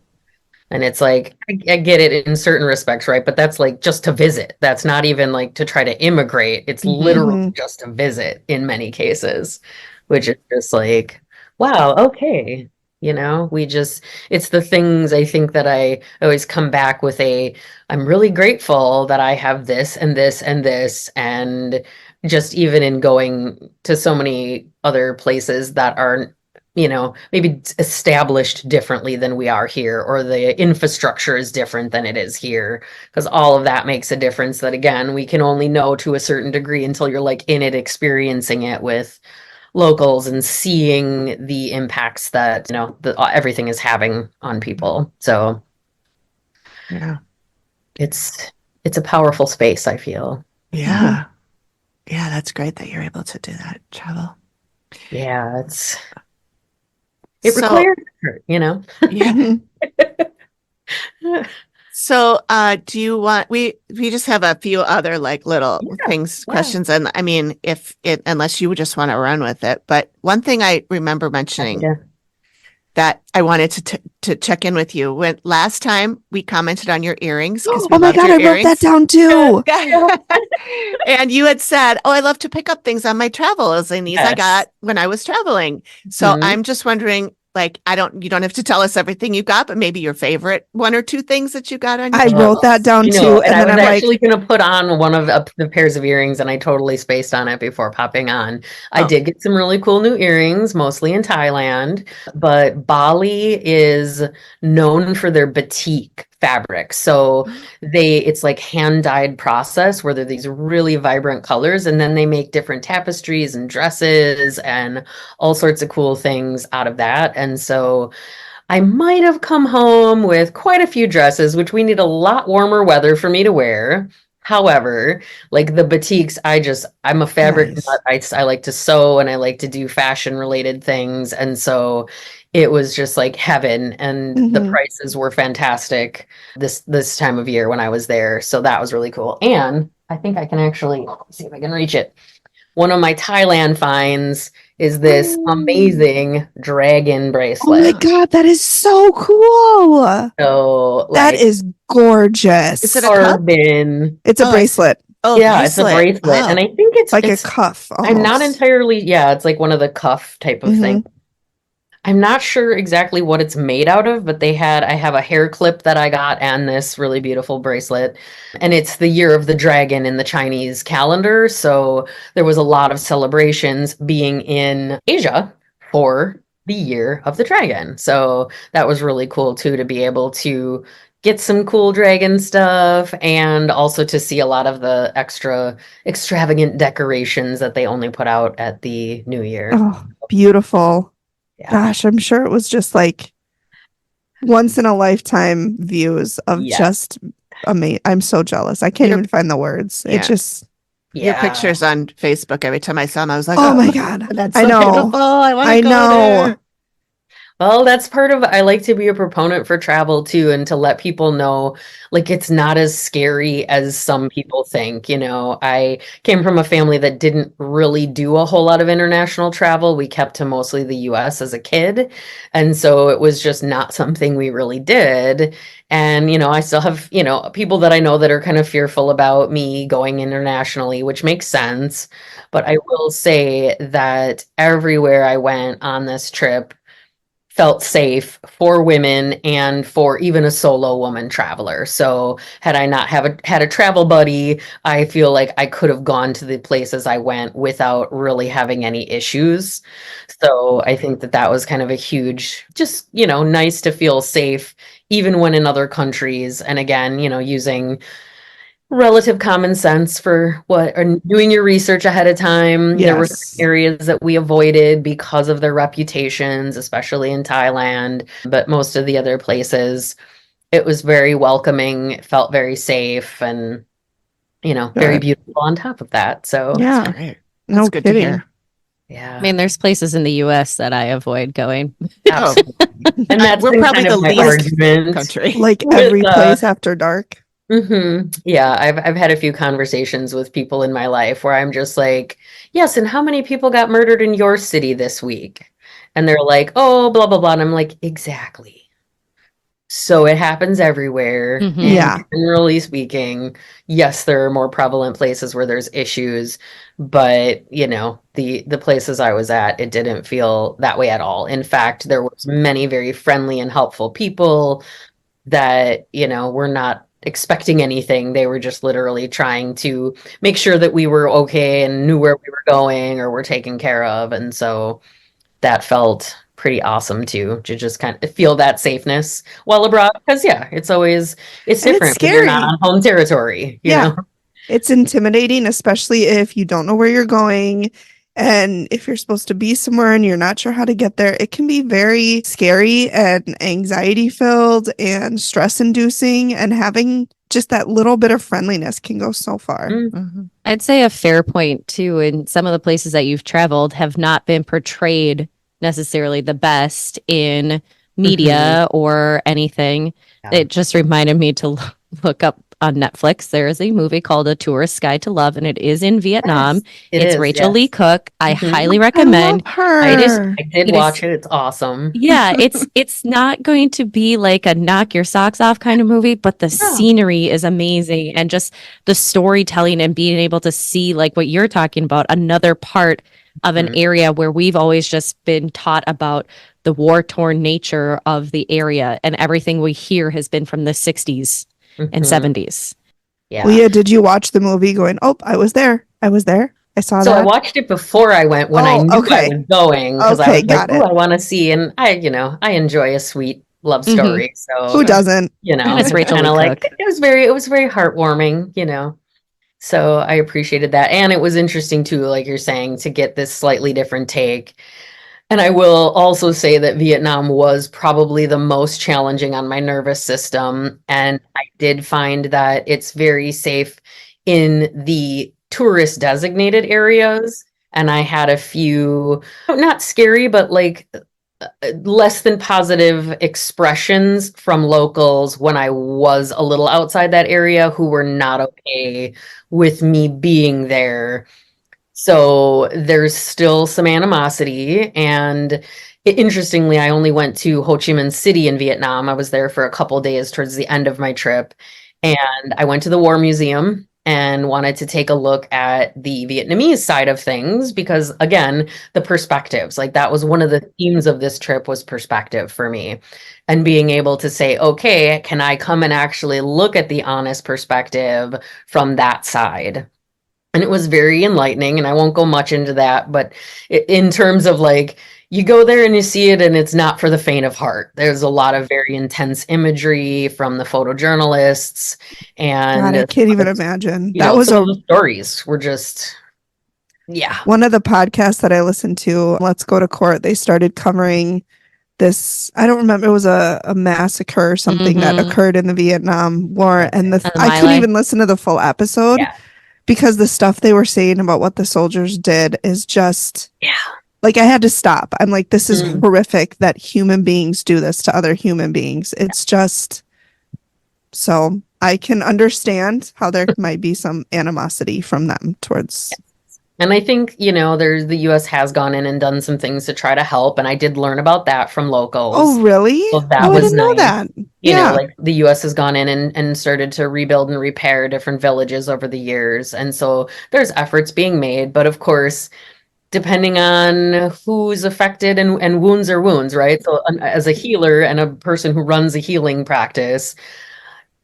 And it's like, I get it in certain respects, right? But that's like just to visit. That's not even like to try to immigrate. It's literally just to visit in many cases, which is just like, wow, okay. It's the things I think that I always come back with I'm really grateful that I have this and this and this. And just even in going to so many other places that are maybe established differently than we are here, or the infrastructure is different than it is here, because all of that makes a difference that, again, we can only know to a certain degree until you're like in it, experiencing it with locals and seeing the impacts that, everything is having on people. So Yeah. it's a powerful space, I feel. Yeah. Yeah, that's great that you're able to do that, travel. Yeah, it requires effort, Yeah. So, do you want we just have a few other like little questions, and I mean, unless you would just want to run with it, but one thing I remember mentioning that I wanted to check in with you, when last time we commented on your earrings, because Oh my God, I wrote that down too. And you had said, "Oh, I love to pick up things on my travels, and these I got when I was traveling." So I'm just wondering, like, you don't have to tell us everything you got, but maybe your favorite one or two things that you got on your I wrote that down too. And I was actually going to put on one of the pairs of earrings, and I totally spaced on it before popping on. I did get some really cool new earrings, mostly in Thailand, but Bali is known for their batik fabric. So it's like hand dyed process where they're these really vibrant colors, and then they make different tapestries and dresses and all sorts of cool things out of that. And so I might have come home with quite a few dresses, which we need a lot warmer weather for me to wear. However, like the batiks, I'm a fabric nut. I like to sew, and I like to do fashion related things. And so it was just like heaven, and the prices were fantastic this time of year when I was there. So that was really cool. And I think I can actually see if I can reach it. One of my Thailand finds is this amazing dragon bracelet. Oh my God, that is so cool. So that is gorgeous. Is it a cup? It's a bracelet. Oh, yeah, it's a bracelet. Wow. And I think it's like a cuff. Almost. I'm not entirely, it's like one of the cuff type of thing. I'm not sure exactly what it's made out of, but I have a hair clip that I got and this really beautiful bracelet. And it's the year of the dragon in the Chinese calendar. So there was a lot of celebrations being in Asia for the year of the dragon. So that was really cool too, to be able to get some cool dragon stuff and also to see a lot of the extra extravagant decorations that they only put out at the New Year. Oh, beautiful. Yeah. Gosh, I'm sure it was just like once in a lifetime views of Yeah. just amazing. I'm so jealous. I can't Your- even find the words. Yeah. It just, Your Yeah. pictures on Facebook, every time I saw them, I was like, oh my God. that's I so know. beautiful. I want I to go know. there. Well, that's part of, I like to be a proponent for travel too, and to let people know, like, it's not as scary as some people think. I came from a family that didn't really do a whole lot of international travel. We kept to mostly the US as a kid. And so it was just not something we really did. And, I still have, people that I know that are kind of fearful about me going internationally, which makes sense. But I will say that everywhere I went on this trip, felt safe for women and for even a solo woman traveler. So had I not had a travel buddy, I feel like I could have gone to the places I went without really having any issues. So I think that that was kind of a huge, just, nice to feel safe even when in other countries. And again, using relative common sense for what, or doing your research ahead of time. There were Yes. areas that we avoided because of their reputations, especially in Thailand, but most of the other places, it was very welcoming, it felt very safe, and very Good. beautiful on top of that. So Yeah. Great. No That's good to kidding. hear. yeah. I mean, there's places in the US that I avoid going. Absolutely. And that's We're been probably kind the of my least argument. country. Like With, every place after dark. Yeah, I've had a few conversations with people in my life where I'm just like, yes, and how many people got murdered in your city this week? And they're like, oh, blah, blah, blah. And I'm like, exactly. So it happens everywhere. Mhm. And Yeah. generally speaking, yes, there are more prevalent places where there's issues, but the places I was at, it didn't feel that way at all. In fact, there was many very friendly and helpful people that, were not expecting anything. They were just literally trying to make sure that we were okay and knew where we were going or were taken care of. And so that felt pretty awesome too, to just kind of feel that safeness while abroad. Because yeah, it's And it's different when you're not scary. on home territory, you Yeah. know? It's intimidating, especially if you don't know where you're going. And if you're supposed to be somewhere and you're not sure how to get there, it can be very scary and anxiety filled and stress inducing. And having just that little bit of friendliness can go so far. Mm. Mhm. I'd say a fair point too, in some of the places that you've traveled have not been portrayed necessarily the best in media or anything. Yeah. It just reminded me to look up on Netflix. There is a movie called A Tourist's Guide to Love, and it is in Vietnam. Yes, it It's is, Rachel yes. Lee Cook. I Mhm. highly I recommend. love her. I did It is- watch it. It's awesome. Yeah, it's not going to be like a knock your socks off kind of movie, but the scenery is amazing, and just the storytelling and being able to see like what you're talking about, another part of an Mhm. area where we've always just been taught about the war-torn nature of the area, and everything we hear has been from the 60s and Mhm. 70s. Yeah. Leah, did you watch the movie going, oh, I was there. I was there. I saw So I that. watched it before I went when I Oh, knew I okay. was going because I Okay, was like, got oh, it. I want to see. And I enjoy a sweet love Mhm. story. So, Who doesn't? And it's Rachel kind Lee of like Cook. it was very heartwarming. So I appreciated that. And it was interesting too, like you're saying, to get this slightly different take. And I will also say that Vietnam was probably the most challenging on my nervous system. And I did find that it's very safe in the tourist designated areas. And I had a few, not scary, but like less than positive expressions from locals when I was a little outside that area who were not okay with me being there. So there's still some animosity. And interestingly, I only went to Ho Chi Minh City in Vietnam. I was there for a couple days towards the end of my trip. And I went to the War Museum and wanted to take a look at the Vietnamese side of things because, again, the perspectives, like that was one of the themes of this trip, was perspective for me. And being able to say, okay, can I come and actually look at the honest perspective from that side? And it was very enlightening, and I won't go much into that, but in terms of like, you go there and you see it, and it's not for the faint of heart. There's a lot of very intense imagery from the photojournalists, God, and I can't even imagine. you That know, was some of the stories were just, yeah. one of the podcasts that I listened to, Let's Go to Court. They started covering this. I don't remember. It was a massacre or something that Mhm. occurred in the Vietnam War. And And I My couldn't Life. even listen to the full episode Yeah. because the stuff they were saying about what the soldiers did is just Yeah. like, I had to stop. I'm like, this is Mm. horrific that human beings do this to other human beings. It's just so I can understand how there might be some animosity from them towards. And I think, the US has gone in and done some things to try to help. And I did learn about that from locals. Oh, really? So that Oh, I was didn't know nice. that. Yeah. Like the US has gone in and started to rebuild and repair different villages over the years. And so there's efforts being made. But of course, depending on who's affected, and wounds are wounds, right? So as a healer and a person who runs a healing practice,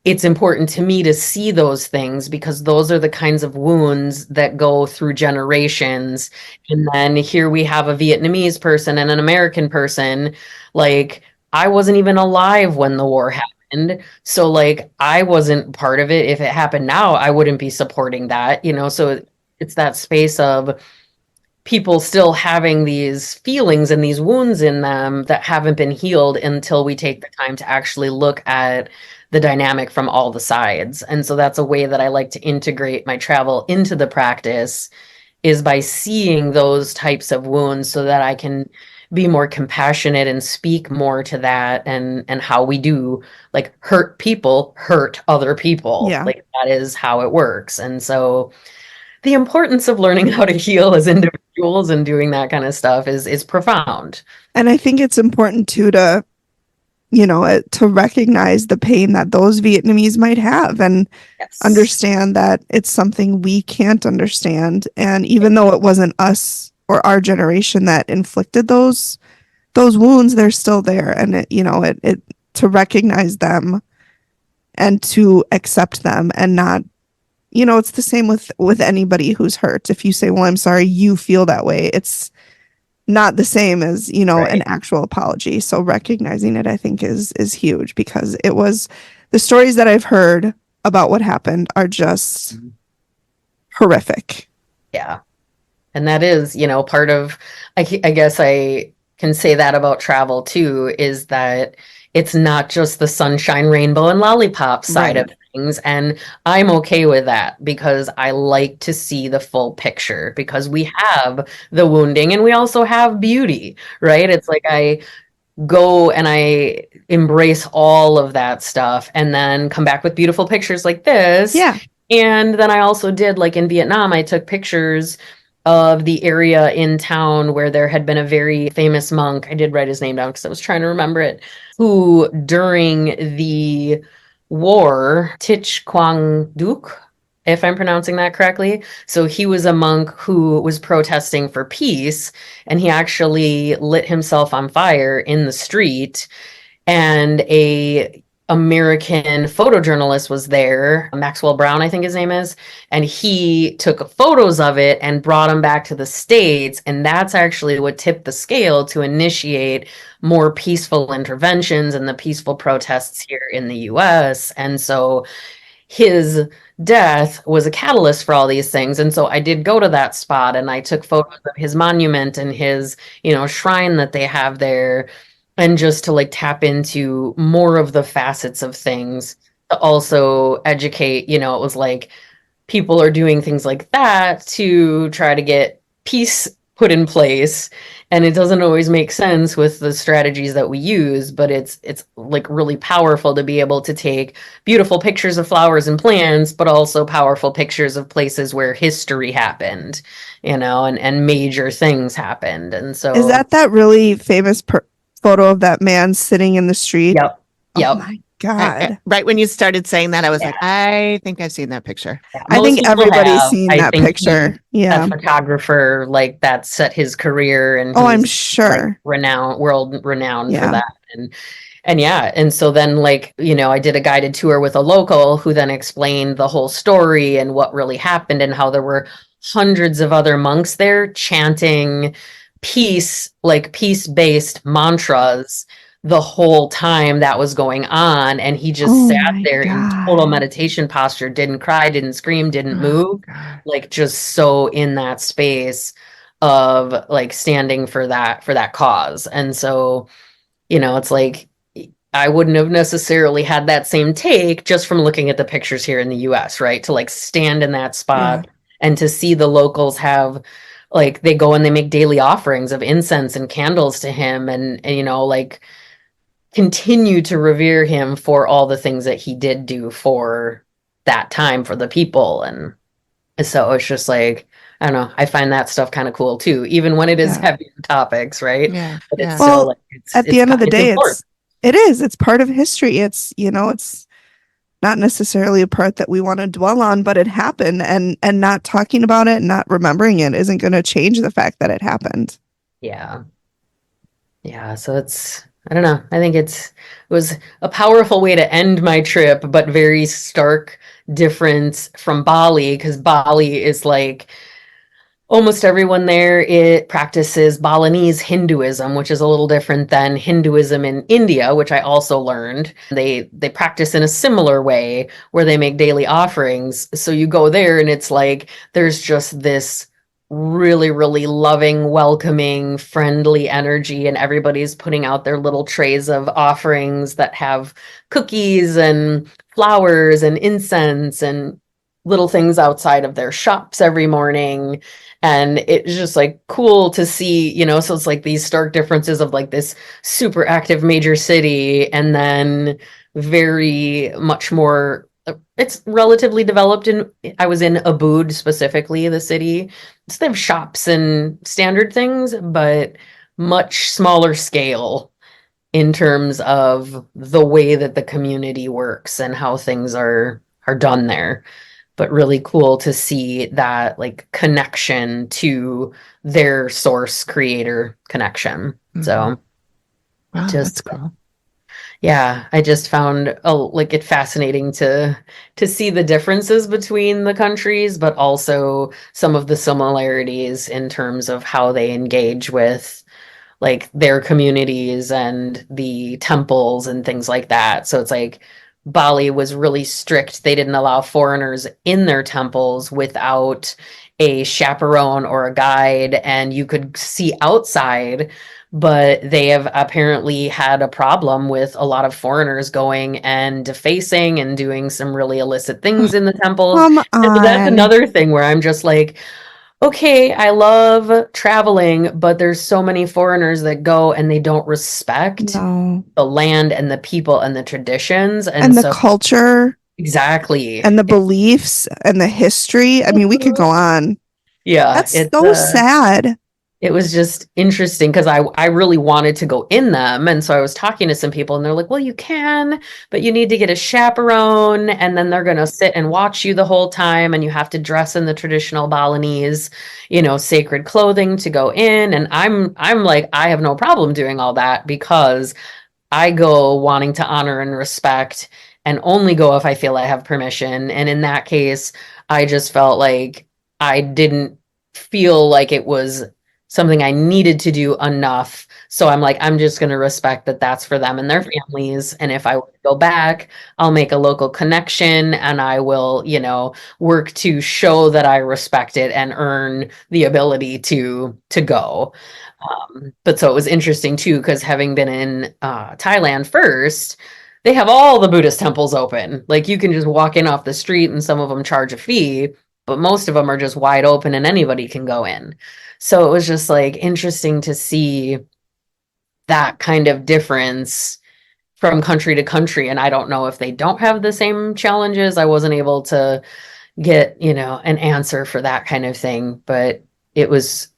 it's important to me to see those things because those are the kinds of wounds that go through generations. And then here we have a Vietnamese person and an American person. Like, I wasn't even alive when the war happened. So, like, I wasn't part of it. If it happened now, I wouldn't be supporting that, So it's that space of people still having these feelings and these wounds in them that haven't been healed until we take the time to actually look at the dynamic from all the sides. And so that's a way that I like to integrate my travel into the practice, is by seeing those types of wounds so that I can be more compassionate and speak more to that, and how we do, like, hurt people hurt other people. Yeah. Like, that is how it works. And so the importance of learning how to heal as individuals and doing that kind of stuff is profound. And I think it's important too to, to recognize the pain that those Vietnamese might have and Yes. understand that it's something we can't understand. And even though it wasn't us or our generation that inflicted those wounds, they're still there. And it to recognize them and to accept them and not, it's the same with anybody who's hurt. If you say, well, I'm sorry you feel that way, it's not the same as, Right. an actual apology. So recognizing it, I think, is huge, because it was the stories that I've heard about what happened are just horrific. Yeah. And that is, part of, I guess I can say that about travel too, is that it's not just the sunshine, rainbow, and lollipop side of things. And I'm okay with that because I like to see the full picture, because we have the wounding and we also have beauty, right? It's like I go and I embrace all of that stuff and then come back with beautiful pictures like this. Yeah. And then I also did, like in Vietnam, I took pictures of the area in town where there had been a very famous monk. I did write his name down because I was trying to remember it, who during the war, Thich Quang Duc, if I'm pronouncing that correctly. So he was a monk who was protesting for peace, and he actually lit himself on fire in the street. And a American photojournalist was there, Maxwell Brown, I think his name is, and he took photos of it and brought them back to the States. And that's actually what tipped the scale to initiate more peaceful interventions and the peaceful protests here in the US. And so his death was a catalyst for all these things. And so I did go to that spot and I took photos of his monument and his, shrine that they have there, and just to like tap into more of the facets of things, to also educate. It was like people are doing things like that to try to get peace put in place, and it doesn't always make sense with the strategies that we use, but it's like really powerful to be able to take beautiful pictures of flowers and plants, but also powerful pictures of places where history happened, and major things happened. And so Is that really famous photo of that man sitting in the street? Yep. Oh Yep. my God. Right when you started saying that, I was like, I think I've seen that picture. Yeah, I most think people everybody's have. seen I that think picture. he's Yeah. a photographer, like, that set his career, and Oh, I'm he's sure. like world renowned Yeah. for that. And yeah, and so then like, I did a guided tour with a local who then explained the whole story and what really happened and how there were hundreds of other monks there chanting peace-based mantras the whole time that was going on. And he just Oh sat my there in total God. meditation posture, didn't cry, didn't scream, didn't Oh, move, God. like just so in that space of like standing for that cause. And so, it's like I wouldn't have necessarily had that same take just from looking at the pictures here in the US, right? To like stand in that Yeah. spot and to see the locals have like they go and they make daily offerings of incense and candles to him and like continue to revere him for all the things that he did do for that time for the people. And so it's just like, I don't know, I find that stuff kind of cool too, even when it is Yeah. heavier topics, right? Yeah. But it's Yeah. still Well, like at the end of the it's day, important. it's part of history. It's, it's not necessarily a part that we want to dwell on, but it happened, and not talking about it, not remembering it isn't going to change the fact that it happened. Yeah. Yeah, so I don't know. I think it was a powerful way to end my trip, but very stark difference from Bali, because Bali is like almost everyone there it practices Balinese Hinduism, which is a little different than Hinduism in India, which I also learned. They practice in a similar way where they make daily offerings. So you go there and it's like there's just this really, really loving, welcoming, friendly energy, and everybody's putting out their little trays of offerings that have cookies and flowers and incense and little things outside of their shops every morning. And it's just like cool to see, so it's like these stark differences of like this super active major city and then very much more it's relatively developed. In I was in Ubud specifically, the city. So they have shops and standard things, but much smaller scale in terms of the way that the community works and how things are done there. But really cool to see that like connection to their source creator connection. Mhm. So Wow, that's just cool. yeah, I just found like it fascinating to see the differences between the countries, but also some of the similarities in terms of how they engage with like their communities and the temples and things like that. So it's like Bali was really strict. They didn't allow foreigners in their temples without a chaperone or a guide, and you could see outside, but they have apparently had a problem with a lot of foreigners going and defacing and doing some really illicit things in the temples. Come And so that's on. another thing where I'm just like, okay, I love traveling, but there's so many foreigners that go and they don't respect No. the land and the people and the traditions. And And the so, culture exactly. and the beliefs and the history. I mean, we could go on. Yeah, That's so sad. it was just interesting because I really wanted to go in them. And so I was talking to some people and they're like, well, you can, but you need to get a chaperone and then they're going to sit and watch you the whole time. And you have to dress in the traditional Balinese, sacred clothing to go in. And I'm like, I have no problem doing all that because I go wanting to honor and respect and only go if I feel I have permission. And in that case, I just felt like I didn't feel like it was something I needed to do enough. So I'm like, I'm just going to respect that that's for them and their families. And if I go back, I'll make a local connection and I will, work to show that I respect it and earn the ability to go. But so it was interesting too, because having been in Thailand first, they have all the Buddhist temples open. Like you can just walk in off the street and some of them charge a fee, but most of them are just wide open and anybody can go in. So it was just like interesting to see that kind of difference from country to country. And I don't know if they don't have the same challenges. I wasn't able to get, an answer for that kind of thing, but it was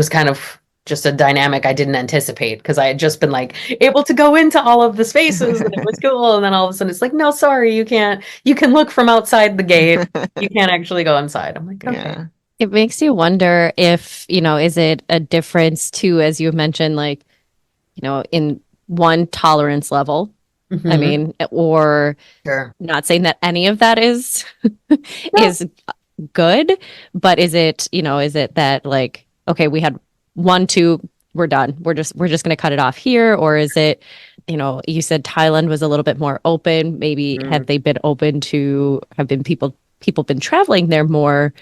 kind of just a dynamic I didn't anticipate because I had just been like able to go into all of the spaces and it was cool. And then all of a sudden it's like, no, sorry, you can't. You can look from outside the gate. You can't actually go inside. I'm like, okay. Yeah. It makes you wonder if, is it a difference too, as you mentioned, like, in one tolerance level. I Mhm. mean, or Sure. not saying that any of that is No. is good, but is it, is it that like, okay, we had one, two, we're done. We're just going to cut it off here, or is it, you said Thailand was a little bit more open. Maybe Mm. have they been open to have been people been traveling there more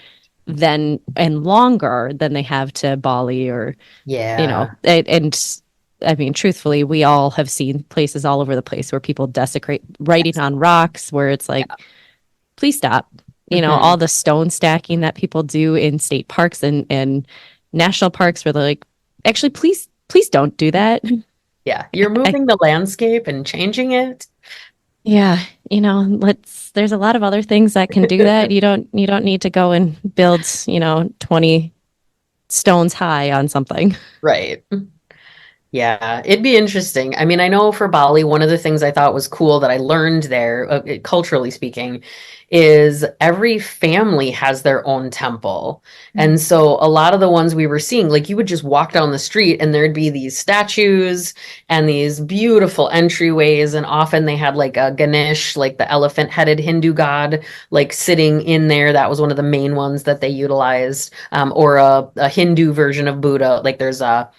than and longer than they have to Bali or Yeah. and I mean, truthfully, we all have seen places all over the place where people desecrate writing on rocks, where it's like, please stop. Mhm. All the stone stacking that people do in state parks and national parks, where they're like, actually, please don't do that. Yeah. You're I, moving the landscape and changing it. yeah, there's a lot of other things that can do that. You don't need to go and build, 20 stones high on something. Right. Yeah, it'd be interesting. I mean, I know for Bali, one of the things I thought was cool that I learned there, culturally speaking, is every family has their own temple. And so a lot of the ones we were seeing, like you would just walk down the street and there'd be these statues and these beautiful entryways. And often they had like a Ganesh, like the elephant-headed Hindu god, like sitting in there. That was one of the main ones that they utilized, or a Hindu version of Buddha. Like there's a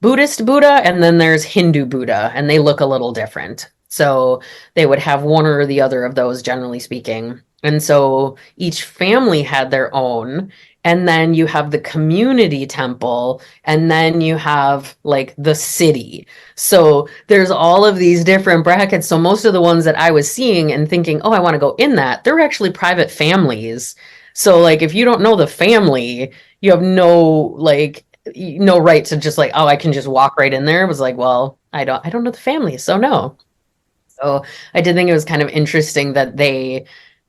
Buddhist Buddha and then there's Hindu Buddha, and they look a little different. So they would have one or the other of those, generally speaking. And so each family had their own. And then you have the community temple, and then you have like the city. So there's all of these different brackets. So most of the ones that I was seeing and thinking, oh, I want to go in that, they're actually private families. So like if you don't know the family, you have no right to just like, oh, I can just walk right in there. It was like, well, I don't know the family, so no. So I did think it was kind of interesting that they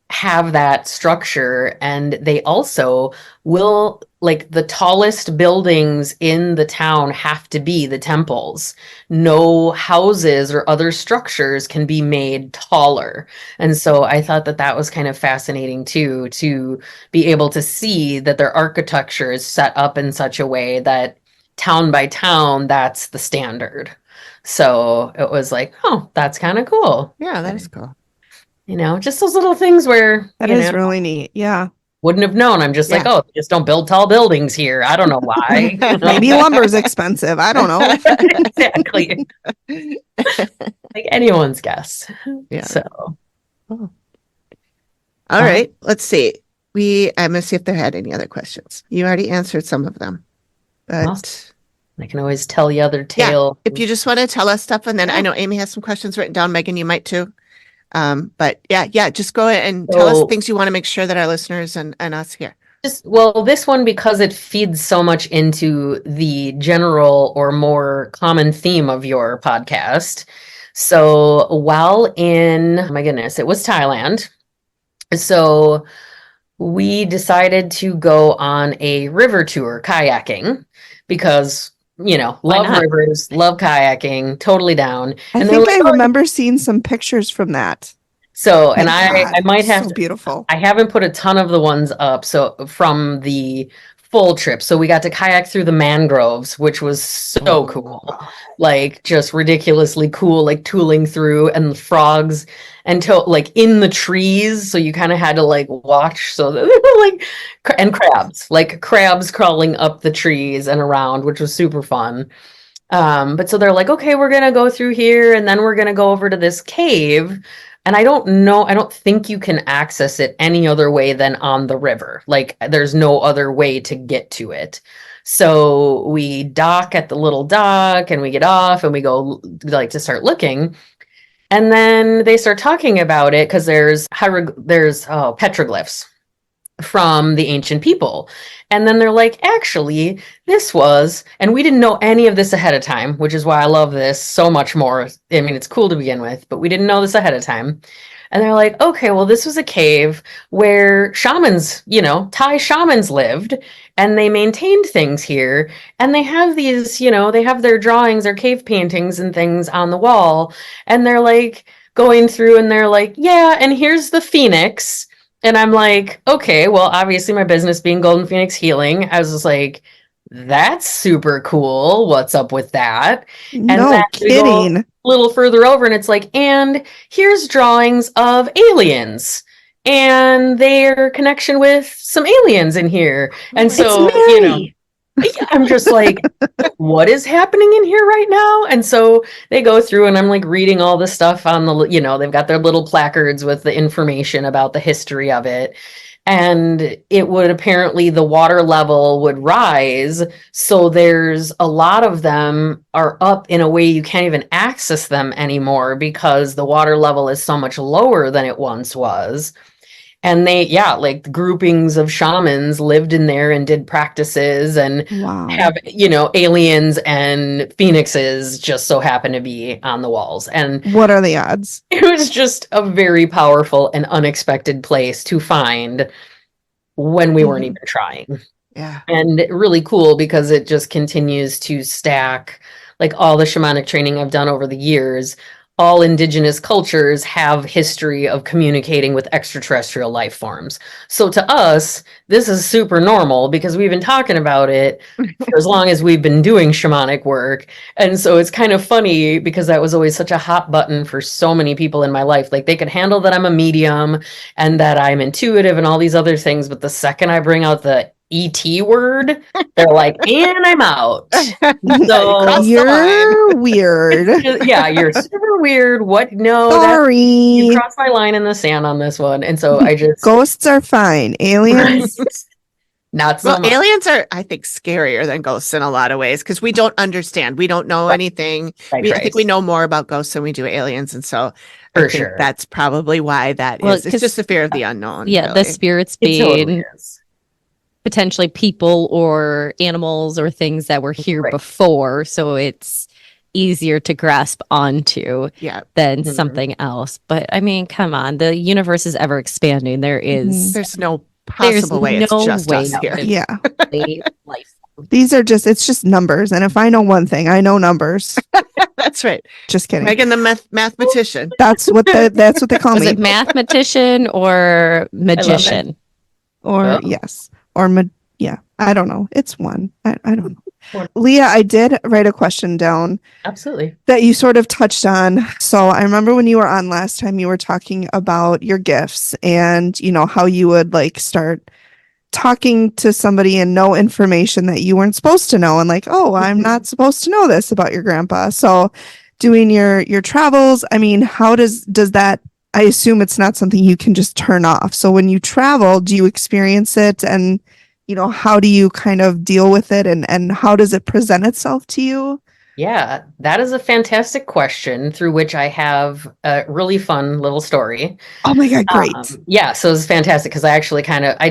have that structure, and they also will, like, the tallest buildings in the town have to be the temples. No houses or other structures can be made taller. And so I thought that that was kind of fascinating too, to be able to see that their architecture is set up in such a way that town by town, that's the standard. So it was like, oh, that's kind of cool. Yeah, that is cool. Just those little things where, That is really neat. Yeah. wouldn't have known. I'm just like, Yeah. oh, they just don't build tall buildings here. I don't know why. Maybe lumber's expensive. I don't know. Exactly. Like anyone's guess. Yeah. So, All right. Let's see. I'm gonna see if they had any other questions. You already answered some of them, but Awesome. I can always tell you other yeah, tale. if you just want to tell us stuff, and then I Yeah. know Amy has some questions written down. Megan, you might too. But yeah, just go ahead and tell us So- things you want to make sure that our listeners and us hear. Well, this one, because it feeds so much into the general or more common theme of your podcast. So while in, my goodness, it was Thailand. So we decided to go on a river tour, kayaking, because, Why love not? rivers, love kayaking, totally down. I And they're think like, I "Oh," remember seeing some pictures from that. so, and My I God, might have so beautiful. I haven't put a ton of the ones up, so from the full trip. So we got to kayak through the mangroves, which was so cool. Like just ridiculously cool, like tooling through, and frogs until like in the trees. So you kind of had to like watch. So they were like, and crabs, like crabs crawling up the trees and around, which was super fun. But so they're like, okay, we're gonna go through here, and then we're gonna go over to this cave. And I don't know, I don't think you can access it any other way than on the river. Like there's no other way to get to it. So we dock at the little dock and we get off and we go like to start looking. And then they start talking about it because there's petroglyphs from the ancient people. And then they're like, actually, and we didn't know any of this ahead of time, which is why I love this so much more. I mean, it's cool to begin with, but we didn't know this ahead of time. And they're like, okay, well, this was a cave where shamans, Thai shamans lived, and they maintained things here. And they have these, they have their drawings, their cave paintings and things on the wall. And they're like going through and they're like, yeah, and here's the phoenix. And I'm like, okay, well, obviously my business being Golden Phoenix Healing, I was just like, that's super cool. What's up with that? And then No we go kidding. a little further over and it's like, and here's drawings of aliens and their connection with some aliens in here. And It's so, Mary. I'm just like, what is happening in here right now? And so they go through and I'm like reading all the stuff on the, they've got their little placards with the information about the history of it. And it would apparently, the water level would rise. So there's a lot of them are up in a way you can't even access them anymore because the water level is so much lower than it once was. And like groupings of shamans lived in there and did practices and Wow. have, aliens and phoenixes just so happen to be on the walls. And What are the odds? it was just a very powerful and unexpected place to find when we weren't even trying. Yeah. And really cool because it just continues to stack like all the shamanic training I've done over the years. All indigenous cultures have history of communicating with extraterrestrial life forms. So to us, this is super normal because we've been talking about it for as long as we've been doing shamanic work. And so it's kind of funny because that was always such a hot button for so many people in my life. Like they could handle that I'm a medium and that I'm intuitive and all these other things. But the second I bring out the ET word, they're like, and I'm out. So You're weird. yeah, you're super weird. What? No, Sorry. you crossed my line in the sand on this one. And so I just Ghosts are fine. Aliens. not so Well, much. aliens are, I think, scarier than ghosts in a lot of ways because we don't understand. We don't know anything. Right, I think we know more about ghosts than we do aliens. And so I For think sure. that's probably why that Well, is. It's 'cause- just the fear of the unknown. Yeah, the really. spirits It being totally is. potentially people or animals or things that were here Right. before. So it's easier to grasp onto Yeah. than Mhm. something else. But I mean, come on, the universe is ever expanding. There is There's no possible way it's no just way us here. to- Yeah. life. These are it's just numbers. And if I know one thing, I know numbers. That's right. Just kidding. Megan, the mathematician. That's what they call Was me. it mathematician or magician? Or Oh. yes. Or yeah. I don't know. It's one. I don't know. One. Leah, I did write a question down Absolutely. that you sort of touched on. So I remember when you were on last time, you were talking about your gifts and, how you would like start talking to somebody and know information that you weren't supposed to know. And like, oh, I'm not supposed to know this about your grandpa. So doing your travels, I mean, how does that, I assume it's not something you can just turn off. So when you travel, do you experience it and, how do you kind of deal with it and how does it present itself to you? Yeah, that is a fantastic question through which I have a really fun little story. Oh my God, great. Yeah, so it's fantastic because I actually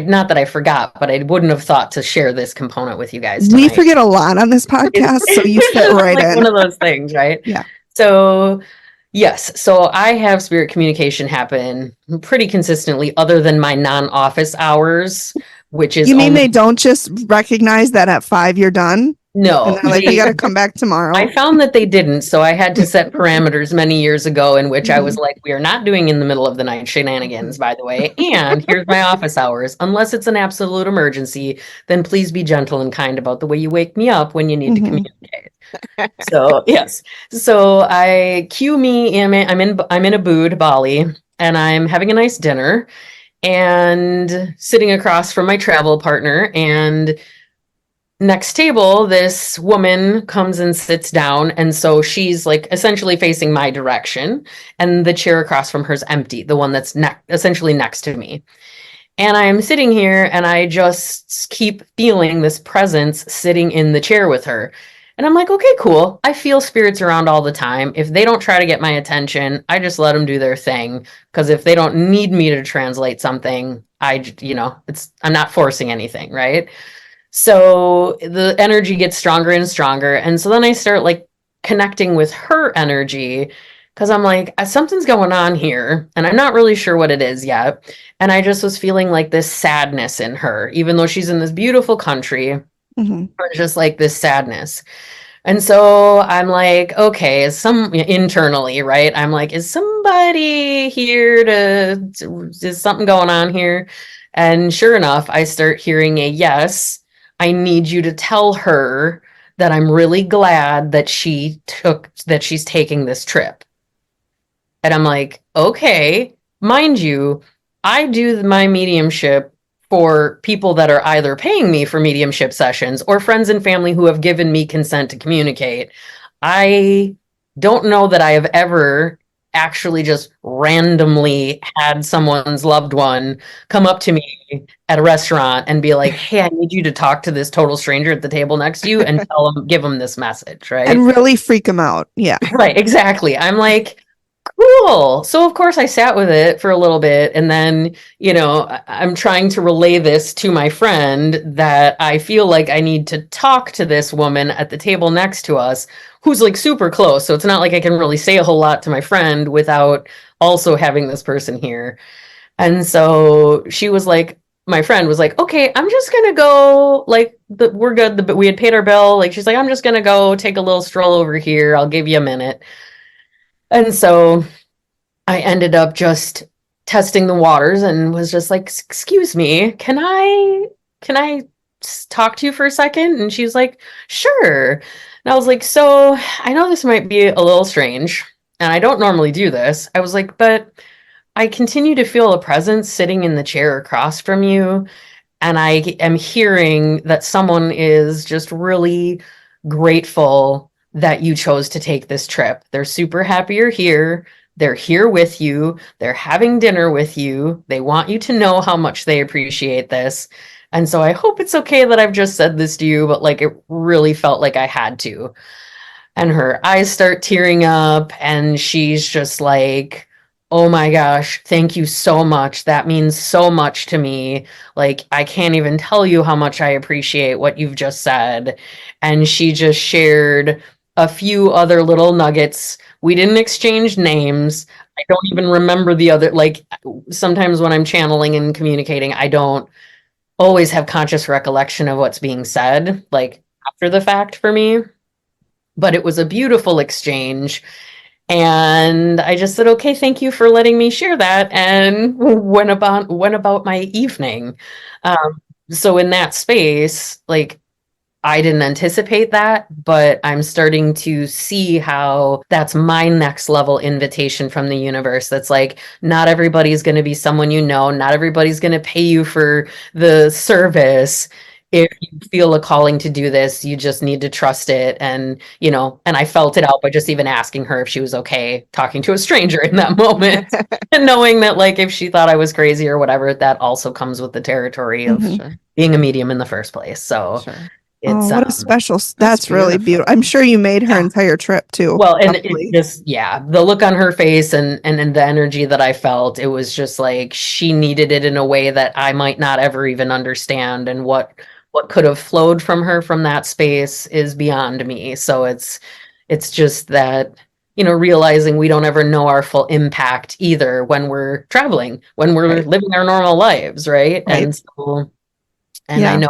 not that I forgot, but I wouldn't have thought to share this component with you guys We tonight. forget a lot on this podcast, so you fit right like in. one of those things, right? Yeah. So yes, so I have spirit communication happen pretty consistently other than my non-office hours, which is You mean only- they don't just recognize that at 5 you're done? No. And they're like, you got to come back tomorrow. I found that they didn't, so I had to set parameters many years ago in which I was like, we are not doing in the middle of the night shenanigans, by the way, and here's my office hours. Unless it's an absolute emergency, then please be gentle and kind about the way you wake me up when you need to communicate. So yes, so I cue me. I'm in Ubud, Bali, and I'm having a nice dinner, and sitting across from my travel partner, and next table, this woman comes and sits down, and so she's like essentially facing my direction, and the chair across from her's empty, the one that's essentially next to me. And I'm sitting here, and I just keep feeling this presence sitting in the chair with her. And I'm like, okay, cool. I feel spirits around all the time. If they don't try to get my attention, I just let them do their thing. Because if they don't need me to translate something, I'm not forcing anything, right? So the energy gets stronger and stronger. And so then I start like connecting with her energy because I'm like, something's going on here and I'm not really sure what it is yet. And I just was feeling like this sadness in her, even though she's in this beautiful country, just like this sadness. And so I'm like, okay, internally, right? I'm like, is somebody here is something going on here? And sure enough, I start hearing a yes. I need you to tell her that I'm really glad that she's taking this trip. And I'm like, okay, mind you, I do my mediumship for people that are either paying me for mediumship sessions or friends and family who have given me consent to communicate. I don't know that I have ever actually just randomly had someone's loved one come up to me at a restaurant and be like, "Hey, I need you to talk to this total stranger at the table next to you and give them this message," right? And really freak them out. Yeah. Right, exactly. I'm like, cool. So of course I sat with it for a little bit and then, I'm trying to relay this to my friend that I feel like I need to talk to this woman at the table next to us who's like super close. So it's not like I can really say a whole lot to my friend without also having this person here. And so she was like, my friend was like, okay, I'm just gonna go, like, we're good. We had paid our bill. Like, she's like, I'm just gonna go take a little stroll over here. I'll give you a minute. And so I ended up just testing the waters and was just like, "Excuse me, can I talk to you for a second?" And she was like, "Sure." And I was like, "So, I know this might be a little strange, and I don't normally do this." I was like, "But I continue to feel a presence sitting in the chair across from you, and I am hearing that someone is just really grateful that you chose to take this trip. They're super happy you're here. They're here with you. They're having dinner with you. They want you to know how much they appreciate this. And so I hope it's okay that I've just said this to you, but like it really felt like I had to." And her eyes start tearing up, and she's just like, "Oh my gosh, thank you so much. That means so much to me. Like, I can't even tell you how much I appreciate what you've just said." And she just shared a few other little nuggets. We didn't exchange names. I don't even remember the other, like, sometimes when I'm channeling and communicating, I don't always have conscious recollection of what's being said, like after the fact for me. But it was a beautiful exchange. And I just said, "Okay, thank you for letting me share that," and went about my evening. So in that space, like, I didn't anticipate that, but I'm starting to see how that's my next level invitation from the universe. That's like, not everybody's going to be someone you know, not everybody's going to pay you for the service. If you feel a calling to do this, you just need to trust it. And I felt it out by just even asking her if she was okay talking to a stranger in that moment. And knowing that, like, if she thought I was crazy or whatever, that also comes with the territory of Mhm. Sure. being a medium in the first place. So Sure. it's Oh, what a special. That's really beautiful. beautiful. I'm sure you made her Yeah. entire trip too. Well, and it Probably. just, yeah, the look on her face and the energy that I felt, it was just like she needed it in a way that I might not ever even understand. And what could have flowed from her from that space is beyond me. So it's just that, realizing we don't ever know our full impact either when we're traveling, when we're Right. living our normal lives, right? Right. And I Yeah. know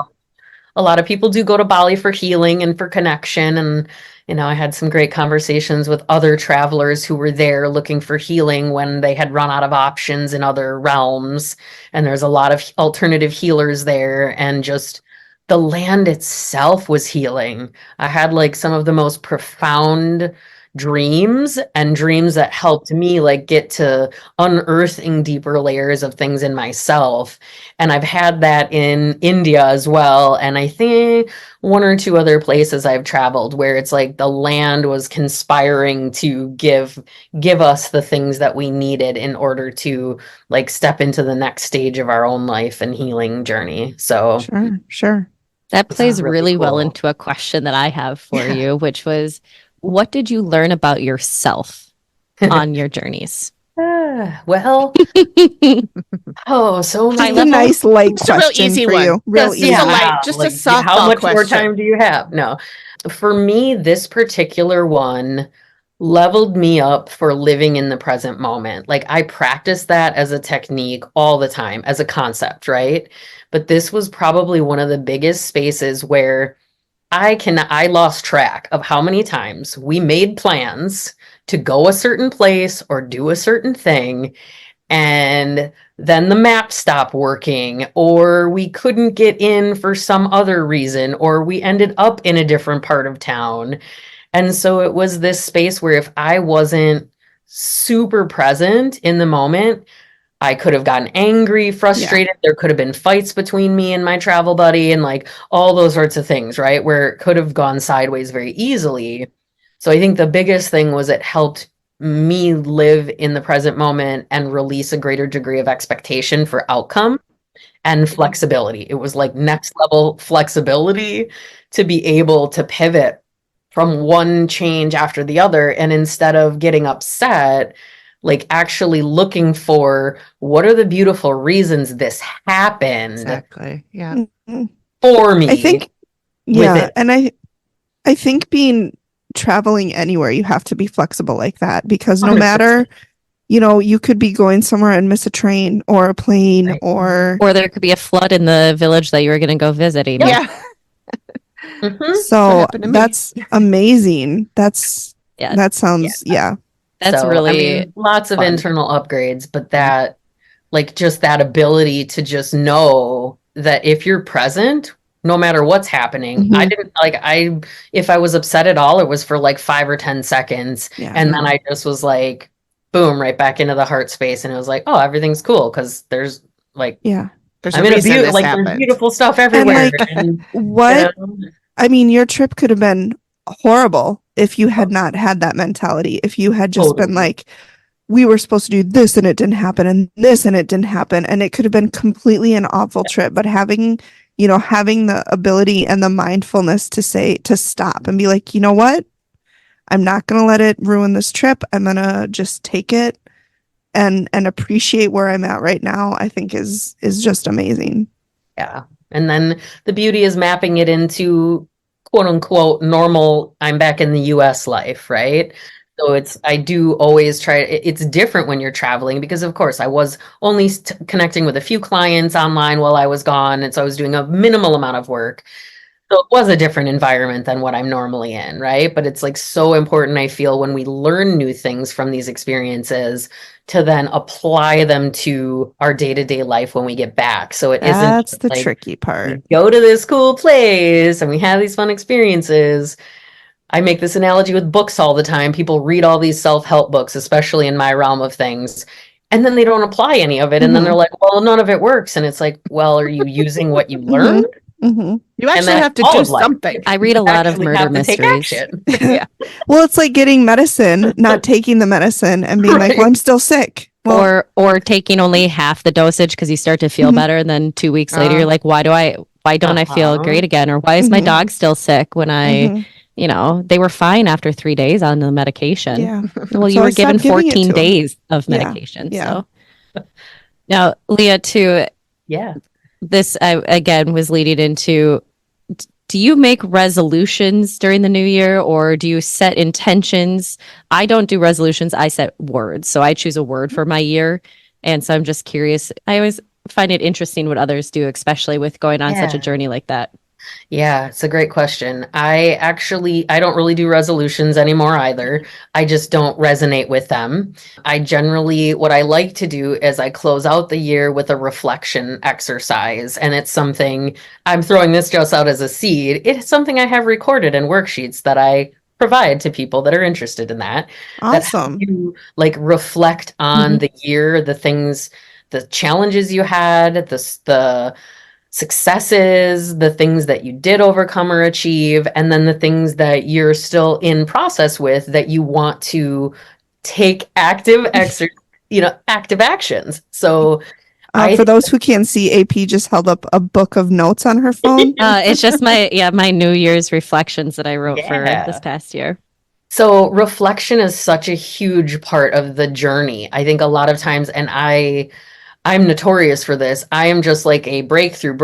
a lot of people do go to Bali for healing and for connection. And, I had some great conversations with other travelers who were there looking for healing when they had run out of options in other realms. And there's a lot of alternative healers there. And just the land itself was healing. I had like some of the most profound dreams, and dreams that helped me like get to unearthing deeper layers of things in myself. And I've had that in India as well. And I think one or two other places I've traveled where it's like the land was conspiring to give us the things that we needed in order to like step into the next stage of our own life and healing journey. So Sure. Sure. That it's plays really really well cool. into a question that I have for Yeah. you, which was, what did you learn about yourself on your journeys? Well, so High Just a many. level? nice light Just a real question easy for one. you. Real Just easy. a Yeah, light, just a like, how softball much more question. time do you have? No. For me, this particular one leveled me up for living in the present moment. Like, I practice that as a technique all the time, as a concept, right? But this was probably one of the biggest spaces where I lost track of how many times we made plans to go a certain place or do a certain thing, and then the map stopped working, or we couldn't get in for some other reason, or we ended up in a different part of town. And so it was this space where if I wasn't super present in the moment, I could have gotten angry, frustrated. There could have been fights between me and my travel buddy and like all those sorts of things, right? Where it could have gone sideways very easily. So I think the biggest thing was it helped me live in the present moment and release a greater degree of expectation for outcome and flexibility. It was like next level flexibility to be able to pivot from one change after the other. And instead of getting upset, like actually looking for what are the beautiful reasons this happened Exactly. Yeah. for me. I think, with it. and I think traveling anywhere, you have to be flexible like that, because no 100%. matter, you could be going somewhere and miss a train or a plane Right. or there could be a flood in the village that you were going to go visit. Amy. Yeah. Mhm. so happened to me. that's amazing. That sounds, That's So, really I mean, lots of fun. internal upgrades, but that, like, just that ability to just know that if you're present, no matter what's happening, I Mhm. didn't like, if I was upset at all, it was for like 5 or 10 seconds. Yeah. And then I just was like, boom, right back into the heart space. And it was like, oh, everything's cool. Cause there's like, Yeah. There's I'm a in a reason beautiful, this like, there's happened. beautiful stuff And everywhere. like, And, what, you know, I mean, your trip could have been horrible if you had not had that mentality. If you had just been totally. like, we were supposed to do this and it didn't happen, and this and it didn't happen, and it could have been completely an awful trip. But having the ability and the mindfulness to stop and be like, you know what? I'm not going to let it ruin this trip. I'm going to just take it and appreciate where I'm at right now, I think is just amazing. Yeah. And then the beauty is mapping it into quote unquote normal, I'm back in the US life, right? So I do always try, it's different when you're traveling because, of course, I was only connecting with a few clients online while I was gone. And so I was doing a minimal amount of work. So it was a different environment than what I'm normally in, right? But it's like so important, I feel, when we learn new things from these experiences to then apply them to our day-to-day life when we get back. So it isn't That's just the like tricky we part. go to this cool place and we have these fun experiences. I make this analogy with books all the time. People read all these self-help books, especially in my realm of things, and then they don't apply any of it. And then they're like, well, none of it works. And it's like, well, are you using what you learned? Mm-hmm. You And actually that's have to all do of life. something. I read a lot of Actually murder have to take mysteries. action. Yeah. Well, it's like getting medicine, not taking the medicine and being like, well, I'm still sick. Well, Or taking only half the dosage because you start to feel Mhm. better, and then 2 weeks later you're like, why don't I feel great again? Or why is my Mhm. dog still sick when Mhm. they were fine after 3 days on the medication. Yeah. Well, you So I were given stopped giving it 14 to 'em. days of Yeah. medication. Yeah. So now, Leah, too, Yeah. this again was leading into, do you make resolutions during the new year, or do you set intentions? I don't do resolutions. I set words. So I choose a word for my year. And so I'm just curious. I always find it interesting what others do, especially with going on such a Yeah. journey like that. Yeah, it's a great question. I don't really do resolutions anymore either. I just don't resonate with them. What I like to do is I close out the year with a reflection exercise. And it's something, I'm throwing this just out as a seed. It's something I have recorded in worksheets that I provide to people that are interested in that help Awesome. you like reflect on the year, the things, the challenges you had, the successes, the things that you did overcome or achieve, and then the things that you're still in process with that you want to take active actions. So I For those who can't see, AP just held up a book of notes on her phone. It's just my New Year's reflections that I wrote for this Yeah. past year. So reflection is such a huge part of the journey. I think a lot of times, and I'm notorious for this. I am just like a breakthrough,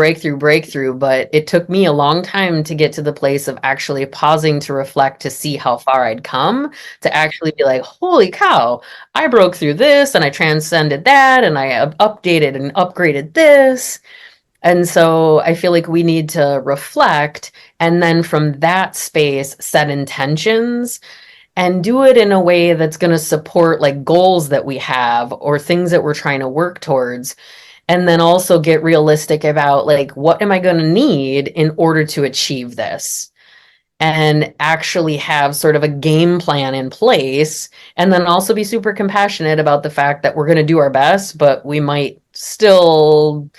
but it took me a long time to get to the place of actually pausing to reflect to see how far I'd come, to actually be like, holy cow, I broke through this and I transcended that and I updated and upgraded this. And so I feel like we need to reflect and then from that space set intentions and do it in a way that's going to support like goals that we have or things that we're trying to work towards. And then also get realistic about like, what am I going to need in order to achieve this? And actually have sort of a game plan in place. And then also be super compassionate about the fact that we're going to do our best, but we might still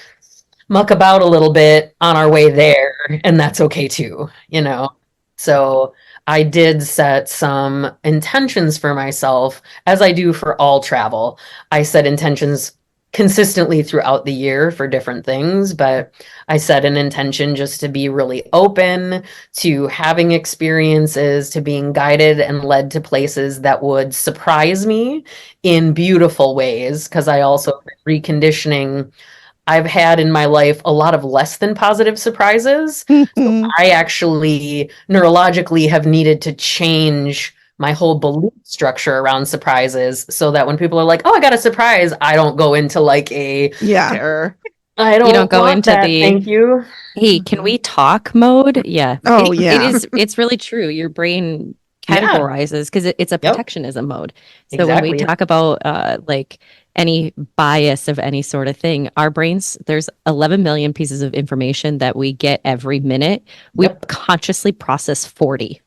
muck about a little bit on our way there, and that's okay too, you know? So I did set some intentions for myself, as I do for all travel. I set intentions consistently throughout the year for different things, but I set an intention just to be really open to having experiences, to being guided and led to places that would surprise me in beautiful ways, because I also reconditioning. I've had in my life a lot of less than positive surprises. So I actually neurologically have needed to change my whole belief structure around surprises so that when people are like, "Oh, I got a surprise," I don't go into like a Yeah. Terror. I You don't don't go want into that, the thank you. hey, can we talk mode? Yeah. Oh, It yeah. is, it's really true. Your brain Yeah. categorizes because it's a Yep. protectionism mode. So when we Exactly. talk about like any bias of any sort of thing, our brains, there's 11 million pieces of information that we get every minute. We Yep. consciously process 40.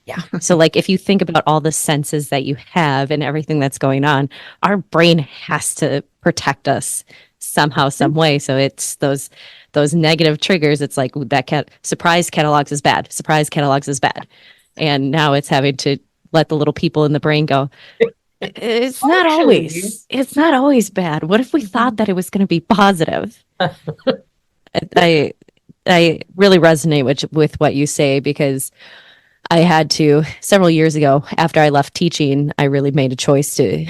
Yeah. So like if you think about all the senses that you have and everything that's going on, our brain has to protect us somehow, some way. So it's those negative triggers. It's like that surprise catalogs is bad. Surprise catalogs is bad. And now it's having to let the little people in the brain go, it's not always bad. What if we thought that it was going to be positive? I I really resonate with what you say, because I had to, several years ago after I left teaching, I really made a choice to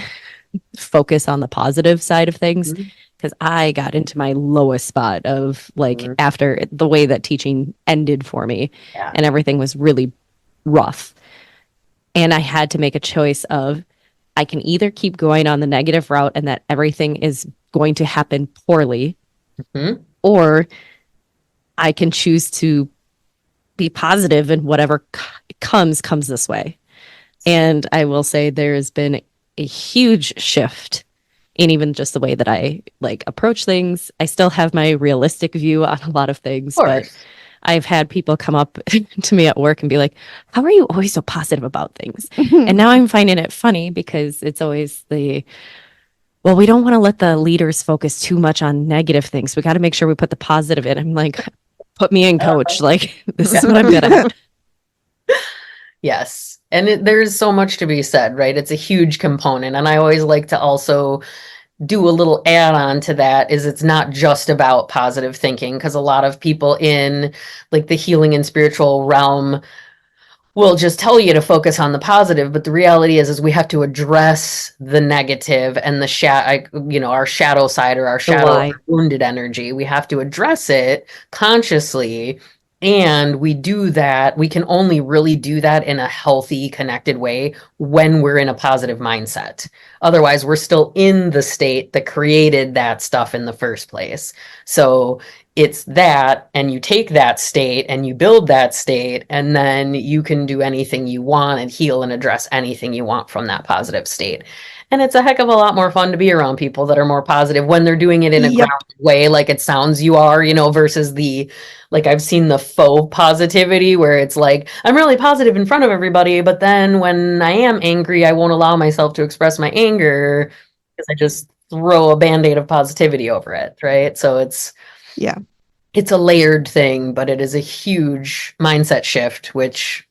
focus on the positive side of things, because I got into my lowest spot of like after the way that teaching ended for me, Yeah. and everything was really rough. And I had to make a choice of, I can either keep going on the negative route and that everything is going to happen poorly, or I can choose to be positive and whatever comes this way. And I will say there has been a huge shift in even just the way that I like approach things. I still have my realistic view on a lot of things, but I've had people come up to me at work and be like, "How are you always so positive about things?" And now I'm finding it funny because it's always well, we don't want to let the leaders focus too much on negative things. We got to make sure we put the positive in. I'm like, put me in, coach. Like, this is what I'm good at. Yes. And there's so much to be said, right? It's a huge component. And I always like to also do a little add on to that, is it's not just about positive thinking, because a lot of people in like the healing and spiritual realm will just tell you to focus on the positive, but the reality is we have to address the negative and our shadow side, or our shadow wounded energy. We have to address it consciously. And we do that. We can only really do that in a healthy, connected way when we're in a positive mindset. Otherwise, we're still in the state that created that stuff in the first place. So it's that, and you take that state and you build that state, and then you can do anything you want and heal and address anything you want from that positive state. And it's a heck of a lot more fun to be around people that are more positive when they're doing it in a grounded way, like it sounds you are, versus like I've seen the faux positivity where it's like, I'm really positive in front of everybody, but then when I am angry, I won't allow myself to express my anger because I just throw a band-aid of positivity over it, right? So it's a layered thing, but it is a huge mindset shift, which,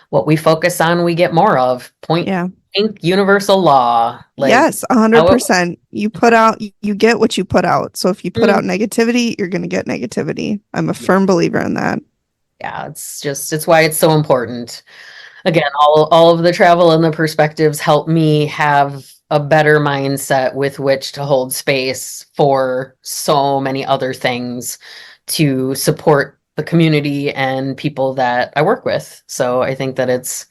what we focus on, we get more of. Universal law. Like, yes, 100%. You get what you put out. So if you put out negativity, you're going to get negativity. I'm a firm believer in that. Yeah, it's why it's so important. Again, all of the travel and the perspectives help me have a better mindset with which to hold space for so many other things to support the community and people that I work with. So I think that it's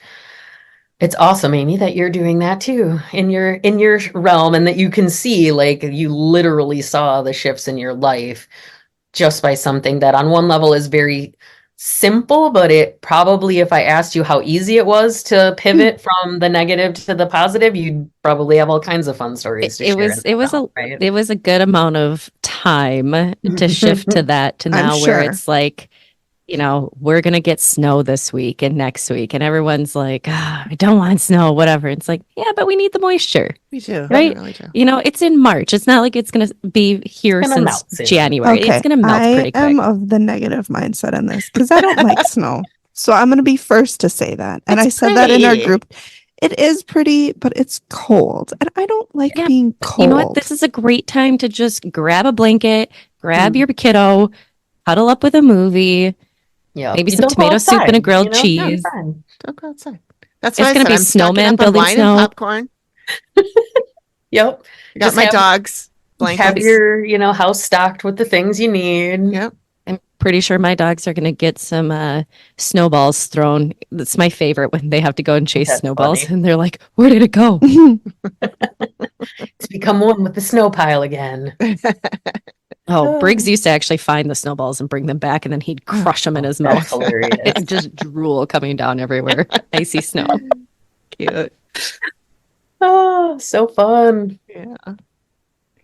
awesome, Amy, that you're doing that too in your realm, and that you can see, like, you literally saw the shifts in your life just by something that on one level is very simple, but it probably, if I asked you how easy it was to pivot from the negative to the positive, you'd probably have all kinds of fun stories to It share was in it that was realm, a right? it was a good amount of time to shift to that to I'm now where sure. it's like, we're gonna get snow this week and next week, and everyone's like, I don't want snow, whatever. It's like, yeah, but we need the moisture, We do. We right? really do. It's in March. It's not like it's gonna be here Gonna since melt soon. January. It's Okay, gonna melt I pretty am quick. of the negative mindset in this because I don't like snow. So I'm going to be first to say that. And I It's said that in our pretty. group. It is pretty, but it's cold. And I don't like Yeah, being You know what? cold. This is a great time to just grab a blanket, grab Mm. your kiddo, cuddle up with a movie, Yeah. maybe You some don't go tomato soup and a outside, grilled you'll be cheese. fine. Don't go outside. That's It's why I gonna said be I'm stocking snowman up on building wine and snow. popcorn. Yep. I got Just my have dogs, have blankets. your, house stocked with the things you need. Yep. I'm pretty sure my dogs are going to get some snowballs thrown. That's my favorite when they have to go and chase That's snowballs funny. and they're like, where did it go? It's become one with the snow pile again. Oh, Briggs used to actually find the snowballs and bring them back, and then he'd crush them in his That's mouth. hilarious. Just drool coming down everywhere. Icy snow. Cute. Oh, so fun. Yeah.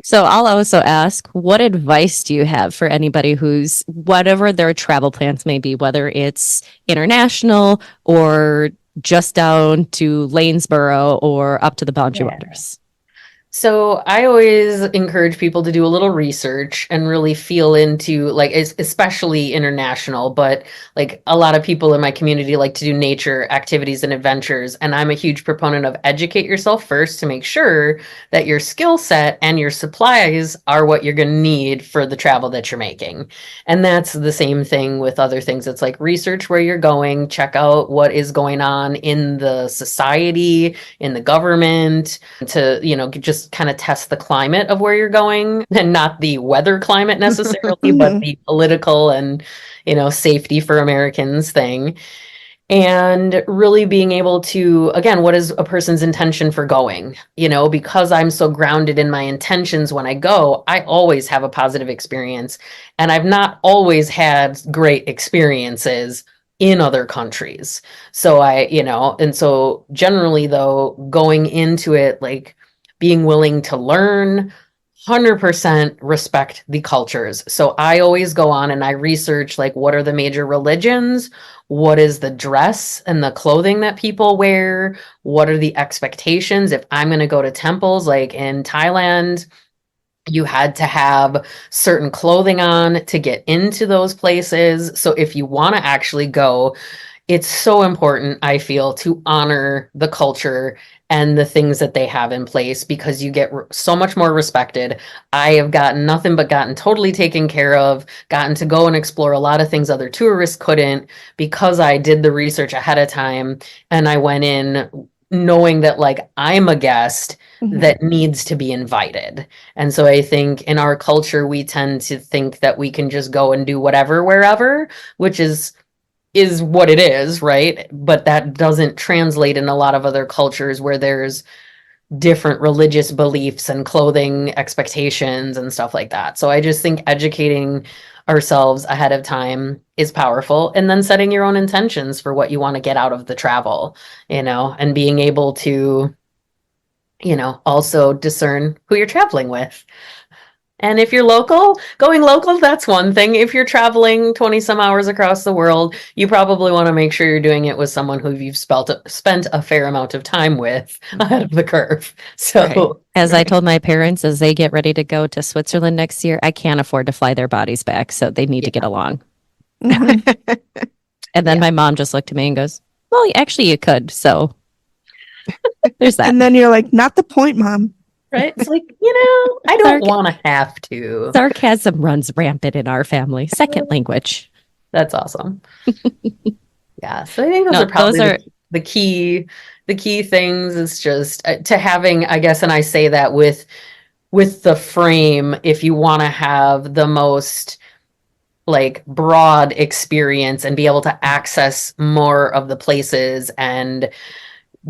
So I'll also ask, what advice do you have for anybody who's, whatever their travel plans may be, whether it's international or just down to Lanesboro or up to the Boundary Yeah. Waters? So I always encourage people to do a little research and really feel into like especially international, but like a lot of people in my community like to do nature activities and adventures. And I'm a huge proponent of educate yourself first to make sure that your skill set and your supplies are what you're going to need for the travel that you're making. And that's the same thing with other things. It's like research where you're going, check out what is going on in the society, in the government, to, just kind of test the climate of where you're going, and not the weather climate necessarily, but Mhm. the political and, safety for Americans thing. And really being able to, again, what is a person's intention for going? Because I'm so grounded in my intentions when I go, I always have a positive experience. And I've not always had great experiences in other countries. So and so generally though, going into it, like being willing to learn, 100% respect the cultures. So I always go on and I research like what are the major religions? What is the dress and the clothing that people wear? What are the expectations? If I'm going to go to temples like in Thailand, you had to have certain clothing on to get into those places. So if you want to actually go, it's so important, I feel, to honor the culture and the things that they have in place because you get so much more respected. I have gotten nothing but gotten totally taken care of, gotten to go and explore a lot of things other tourists couldn't because I did the research ahead of time and I went in knowing that like I'm a guest Mhm. that needs to be invited. And so I think in our culture we tend to think that we can just go and do whatever wherever, which is what it is, right? But that doesn't translate in a lot of other cultures where there's different religious beliefs and clothing expectations and stuff like that. So I just think educating ourselves ahead of time is powerful, and then setting your own intentions for what you want to get out of the travel, and being able to, also discern who you're traveling with. And if you're going local, that's one thing. If you're traveling 20 some hours across the world, you probably want to make sure you're doing it with someone who you've spent a fair amount of time with ahead of the curve. So, As I Right. told my parents as they get ready to go to Switzerland next year, I can't afford to fly their bodies back, so they need to get along. Mhm. And then Yeah. my mom just looked at me and goes, well, actually you could. So there's that. And then you're like, not the point, Mom. right? It's like, I don't want to have to. Sarcasm runs rampant in our family. Second language. That's awesome. Yeah. So I think those No, are probably those are the key things is just to having, I guess, and I say that with the frame, if you want to have the most like broad experience and be able to access more of the places and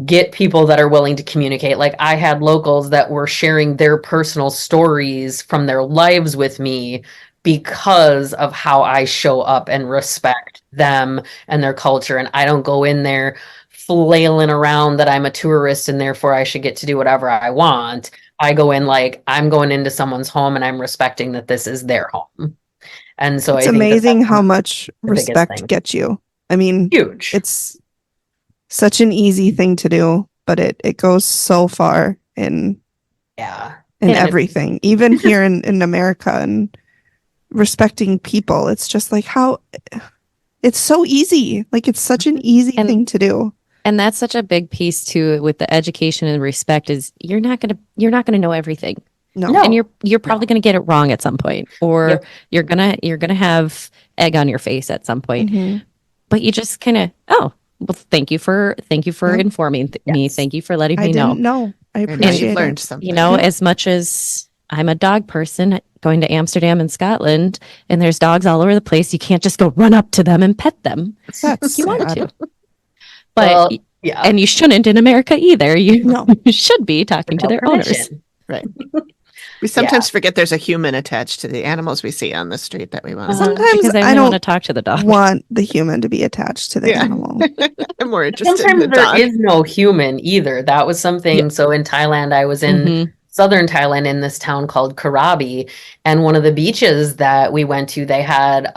get people that are willing to communicate. Like I had locals that were sharing their personal stories from their lives with me because of how I show up and respect them and their culture. And I don't go in there flailing around that I'm a tourist and therefore I should get to do whatever I want. I go in like I'm going into someone's home and I'm respecting that this is their home. And so It's I think that amazing that's how much the biggest respect thing. gets you. I mean, Huge. it's such an easy thing to do, but it goes so far in Yeah. in And it's- everything. Even here in America and respecting people. It's just like how it's so easy. Like it's such an easy And- thing to do. And that's such a big piece too with the education and respect is you're not gonna know everything. No. No. And you're probably gonna get it wrong at some point. Or Yep. you're gonna have egg on your face at some point. Mhm. But you just kinda, well, thank you for Yep. informing me. Yes. Thank you for letting I me know. didn't know. I And now appreciate you've learned it. something. You know, Yeah. as much as I'm a dog person going to Amsterdam and Scotland and there's dogs all over the place, you can't just go run up to them and pet them. That's You want sad. to. But Well, yeah. and you shouldn't in America either. You, No. you should be talking to their owners. Permission. Right. We sometimes forget there's a human attached to the animals we see on the street that we want to. Sometimes Because I I only don't want to talk to the dog. want the human to be attached to the Yeah. animal. I'm more interested in Sometimes the there dog. is no human either. That was something. So in Thailand, I was in Mhm. southern Thailand in this town called Krabi, and one of the beaches that we went to, they had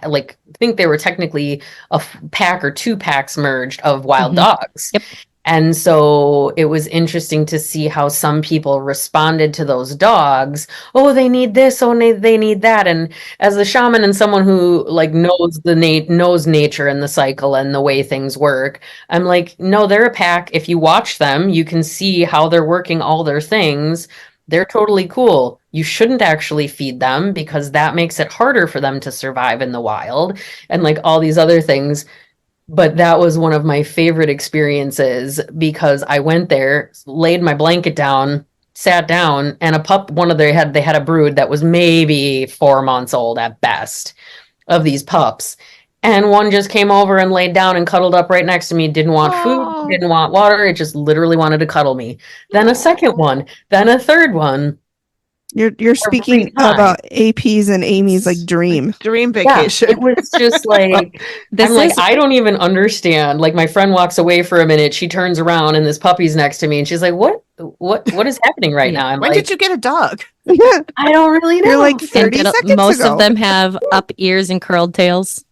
like I think they were technically a pack or two packs merged of wild Mhm. dogs. Yep. And so it was interesting to see how some people responded to those dogs. Oh, they need this. Oh, they need that. And as a shaman and someone who like knows knows nature and the cycle and the way things work, I'm like, no, they're a pack. If you watch them, you can see how they're working all their things. They're totally cool. You shouldn't actually feed them because that makes it harder for them to survive in the wild and like all these other things. But that was one of my favorite experiences because I went there, laid my blanket down, sat down, and they had a brood that was maybe 4 months old at best of these pups. And one just came over and laid down and cuddled up right next to me. Didn't want food, Aw. didn't want water. It just literally wanted to cuddle me. Then a second one, then a third one. You're speaking time. about AP's and Amy's like dream. Dream Yeah, vacation. it was just like This I'm like, is I don't even understand. Like my friend walks away for a minute, she turns around and this puppy's next to me and she's like, what is happening right now? I'm When like, did you get a dog? I don't really know. You're like and 30 seconds most ago. of them have up ears and curled tails.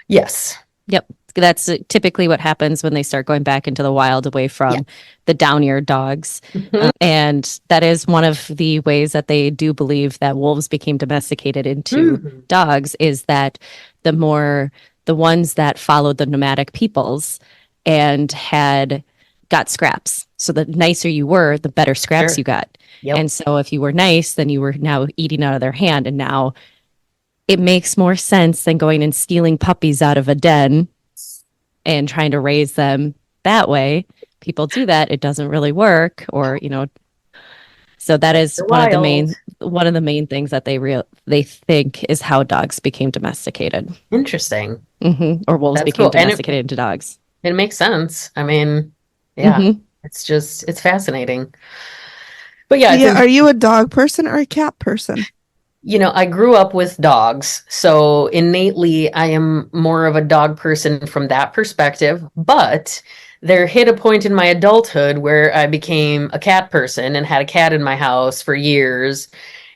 Yes. Yep. That's typically what happens when they start going back into the wild away from the down-eared dogs. Mhm. And that is one of the ways that they do believe that wolves became domesticated into Mhm. dogs is that the ones that followed the nomadic peoples and got scraps. So the nicer you were, the better scraps Sure. you got. Yep. And so if you were nice, then you were now eating out of their hand. And now it makes more sense than going and stealing puppies out of a den and trying to raise them that way. People do that. It doesn't really work, or, so that is They're one of the wild. main things that they think is how dogs became domesticated. Interesting. Or wolves That's became cool. And domesticated into dogs. it makes sense. I mean, yeah, Mhm. it's fascinating. But yeah, Yeah, are you a dog person or a cat person? I grew up with dogs, so innately I am more of a dog person from that perspective. But there hit a point in my adulthood where I became a cat person and had a cat in my house for years.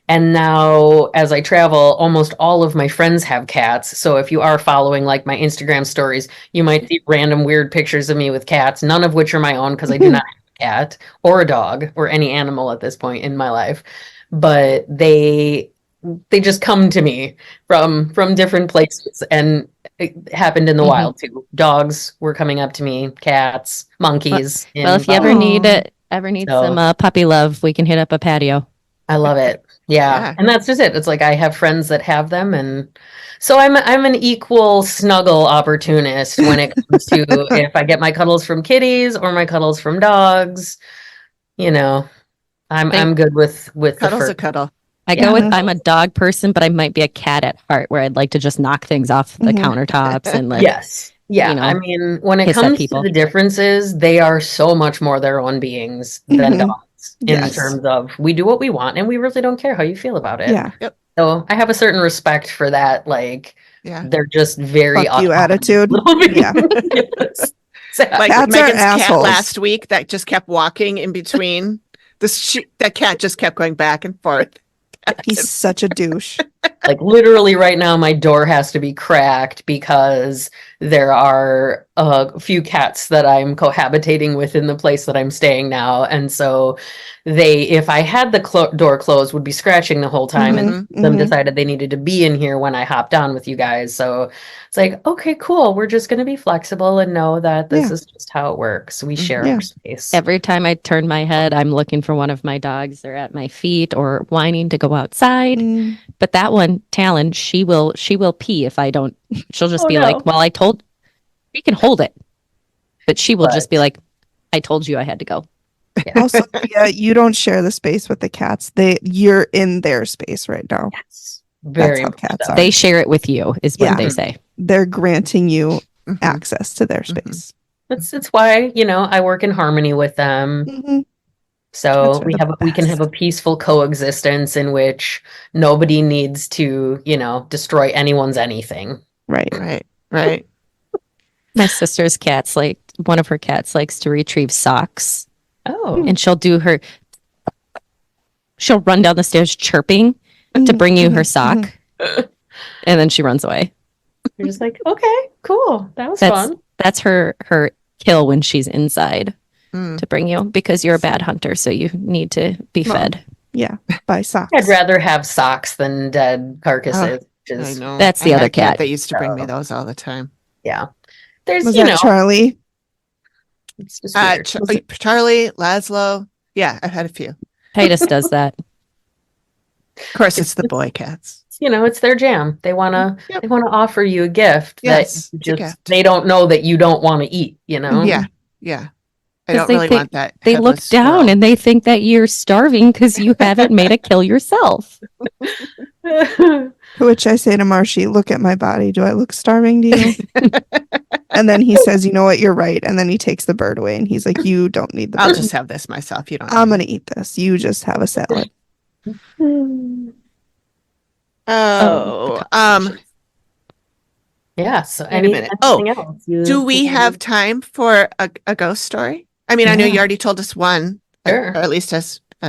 And now, as I travel, almost all of my friends have cats. So if you are following like my Instagram stories, you might see random weird pictures of me with cats, none of which are my own because I do not have a cat or a dog or any animal at this point in my life. But they just come to me from different places, and it happened in the Mhm. wild too. Dogs were coming up to me, cats, monkeys. Well, if you Bali. ever need So- some puppy love, we can hit up a patio. I love it. Yeah. Yeah. And that's just it. It's like I have friends that have them, and so I'm an equal snuggle opportunist when it comes to if I get my cuddles from kitties or my cuddles from dogs, I'm good with the Cuddle's fur. a cuddle. I Yeah. go with I'm a dog person, but I might be a cat at heart where I'd like to just knock things off the Mhm. countertops and like Yes. Yeah. I mean, when it hiss at comes to people. the differences, they are so much more their own beings than Mhm. dogs in Yes. terms of we do what we want and we really don't care how you feel about it. Yeah. So I have a certain respect for that, like Yeah. They're just very Fuck you autonomous attitude. little beings. Yeah. Yes. Exactly. Like Cats are Megan's cat assholes. last week that just kept walking in between. That cat just kept going back and forth. He's such a douche. Like literally right now, my door has to be cracked because there are a few cats that I'm cohabitating with in the place that I'm staying now. And so if I had the door closed, would be scratching the whole time. And them decided they needed to be in here when I hopped on with you guys. So it's like, okay, cool. We're just going to be flexible and know that this is just how it works. We share our space. Every time I turn my head, I'm looking for one of my dogs. They're at my feet or whining to go outside. But that one, Talon, she will pee if I don't. She'll just be like, well, you can hold it. But she will just be like, I told you I had to go. Yeah. Also, you don't share the space with the cats. You're in their space right now. Yes. That's how cats are. They share it with you, is what they say. They're granting you access to their space. It's why, I work in harmony with them. So we can have a peaceful coexistence in which nobody needs to, destroy anyone's anything. Right. My sister's one of her cats likes to retrieve socks. Oh. And she'll run down the stairs chirping to bring you her sock. And then she runs away. You're just like, okay, cool. That's fun. That's her kill when she's inside to bring you, because you're a bad hunter, so you need to be fed. Yeah, by socks. I'd rather have socks than dead carcasses. I know. That's the other cat. They used to bring me those all the time. Yeah. There's, Was that Charlie? It's just weird. Charlie, Laszlo. Yeah, I've had a few. Titus does that. Of course, it's the boy cats. It's their jam. They want to offer you a gift that they don't know that you don't want to eat, Yeah. I don't really want that. They look down and they think that you're starving because you haven't made a kill yourself. To which I say to Marshy, look at my body. Do I look starving to you? And then he says, you know what? You're right. And then he takes the bird away and he's like, you don't need the bird. I'll just have this myself. You don't. I'm going to eat this. You just have a salad. Yeah. So wait a minute. Else do we have time for a ghost story? I mean, I know you already told us one, or at least a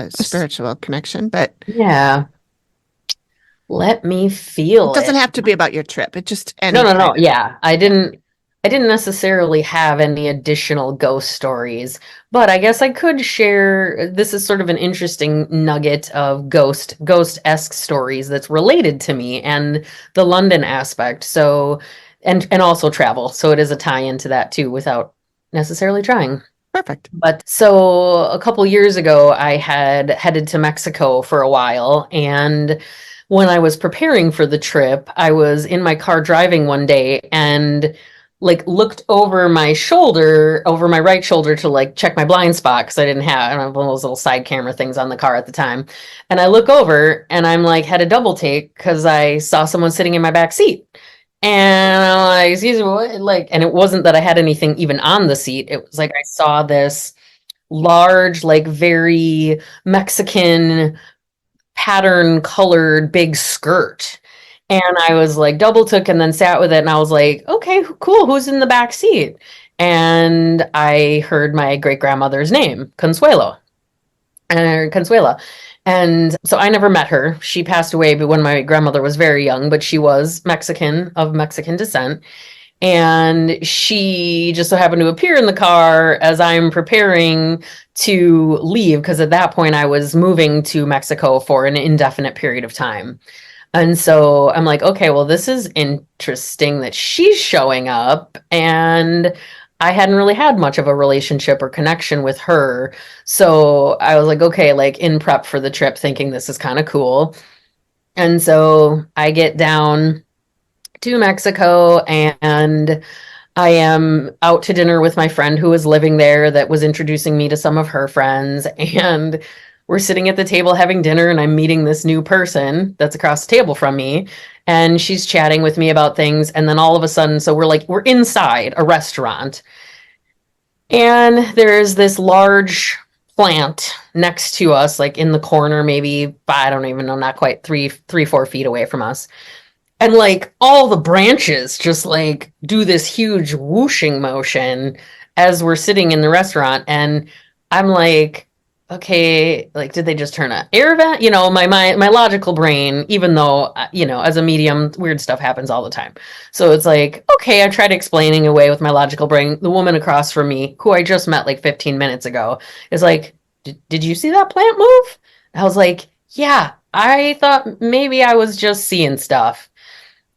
spiritual connection, but yeah. Let me feel it. Doesn't have to be about your trip. It just no. Yeah, I didn't necessarily have any additional ghost stories, but I guess I could share. This is sort of an interesting nugget of ghost-esque stories that's related to me and the London aspect. So, and also travel. So it is a tie into that too, without necessarily trying. Perfect. But so a couple years ago, I had headed to Mexico for a while, and when I was preparing for the trip, I was in my car driving one day and looked over my shoulder, over my right shoulder to check my blind spot because I don't have one of those little side camera things on the car at the time. And I look over and I'm had a double take because I saw someone sitting in my back seat. And I'm like, excuse me, what? And it wasn't that I had anything even on the seat. It was I saw this large, very Mexican pattern colored big skirt. And I was double took and then sat with it. And I was like, okay, cool. Who's in the back seat? And I heard my great grandmother's name, Consuela. And so I never met her. She passed away when my grandmother was very young, but she was Mexican, of Mexican descent. And she just so happened to appear in the car as I'm preparing to leave, because at that point I was moving to Mexico for an indefinite period of time. And so I'm like, okay, well, this is interesting that she's showing up, and I hadn't really had much of a relationship or connection with her. So I was like, okay, in prep for the trip, thinking this is kind of cool. And so I get down to Mexico and I am out to dinner with my friend who was living there that was introducing me to some of her friends. And we're sitting at the table having dinner and I'm meeting this new person that's across the table from me. And she's chatting with me about things. And then all of a sudden, so we're inside a restaurant. And there's this large plant next to us, in the corner, maybe, I don't even know, not quite 3-4 feet away from us. And like all the branches just like do this huge whooshing motion as we're sitting in the restaurant. And I'm like, okay, like, did they just turn an air vent? You know, my logical brain, even though, as a medium, weird stuff happens all the time. So it's like, okay, I tried explaining away with my logical brain. The woman across from me, who I just met like 15 minutes ago, is like, did you see that plant move? I was like, yeah, I thought maybe I was just seeing stuff.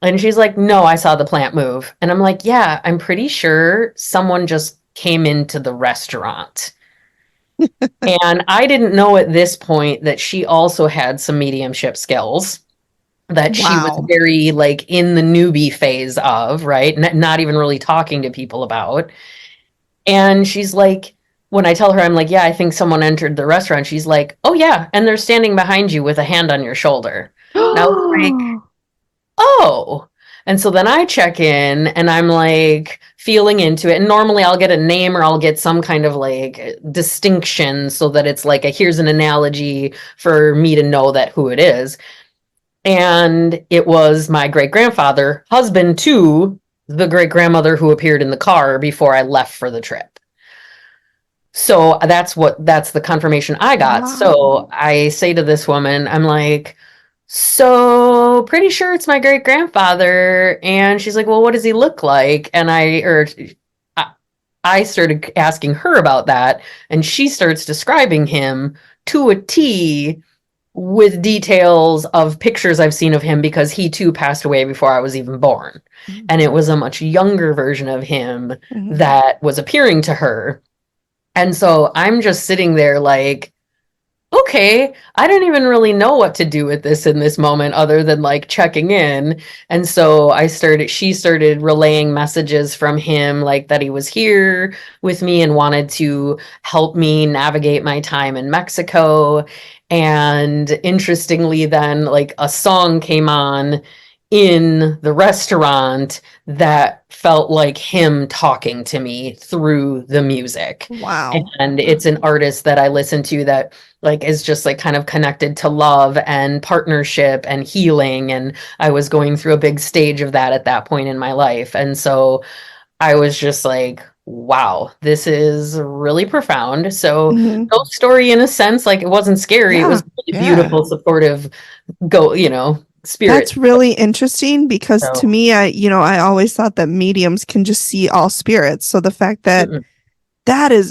And she's like, no, I saw the plant move. And I'm like, yeah, I'm pretty sure someone just came into the restaurant. And I didn't know at this point that she also had some mediumship skills that she was Wow. very like in the newbie phase of, right? Not even really talking to people about. And she's like, when I tell her, I'm like, yeah, I think someone entered the restaurant. She's like, oh, yeah. And they're standing behind you with a hand on your shoulder. And I was like, oh. And so then I check in and I'm like feeling into it. And normally I'll get a name or I'll get some kind of like distinction so that it's like here's an analogy for me to know that who it is. And it was my great grandfather, husband to the great grandmother who appeared in the car before I left for the trip. So that's the confirmation I got. Wow. So I say to this woman, I'm like, so pretty sure it's my great grandfather. And she's like, well, what does he look like? And I started asking her about that. And she starts describing him to a T with details of pictures I've seen of him because he too passed away before I was even born. And it was a much younger version of him Mhm. that was appearing to her. And so I'm just sitting there like, okay, I don't even really know what to do with this in this moment other than like checking in. And so she started relaying messages from him, like that he was here with me and wanted to help me navigate my time in Mexico. And interestingly, then like a song came on in the restaurant that felt like him talking to me through the music. Wow. And it's an artist that I listen to that like is just like kind of connected to love and partnership and healing. And I was going through a big stage of that at that point in my life. And so I was just like, wow, this is really profound. So Mhm. ghost story in a sense, like it wasn't scary. It was really Yeah. beautiful, supportive spirit. That's really interesting because to So, me, I always thought that mediums can just see all spirits. So the fact that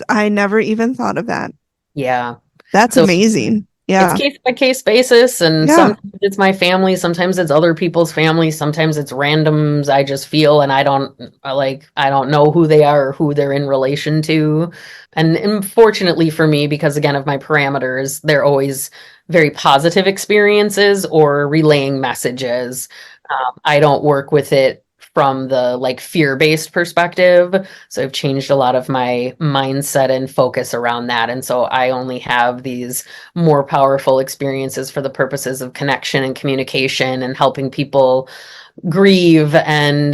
I never even thought of that. yeah. That's So amazing. it's Yeah. case by case basis, and Yeah. sometimes it's my family, sometimes it's other people's family, sometimes it's randoms I just feel, and I don't know who they are or who they're in relation to. And fortunately for me, because again of my parameters, they're always very positive experiences or relaying messages. I don't work with it from the like fear-based perspective. So I've changed a lot of my mindset and focus around that. And so I only have these more powerful experiences for the purposes of connection and communication and helping people grieve and,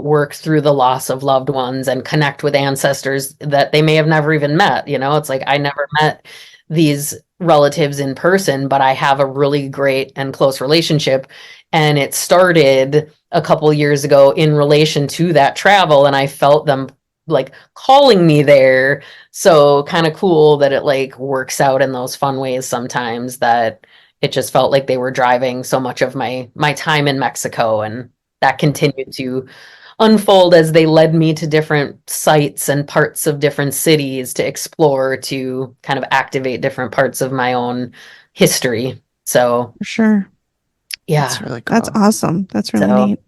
work through the loss of loved ones and connect with ancestors that they may have never even met. It's like I never met these relatives in person, but I have a really great and close relationship. And it started a couple years ago in relation to that travel, and I felt them like calling me there. So kind of cool that it like works out in those fun ways sometimes, that it just felt like they were driving so much of my time in Mexico, and that continued to unfold as they led me to different sites and parts of different cities to explore, to kind of activate different parts of my own history. So For sure. That's yeah. really cool. That's awesome. That's really So neat.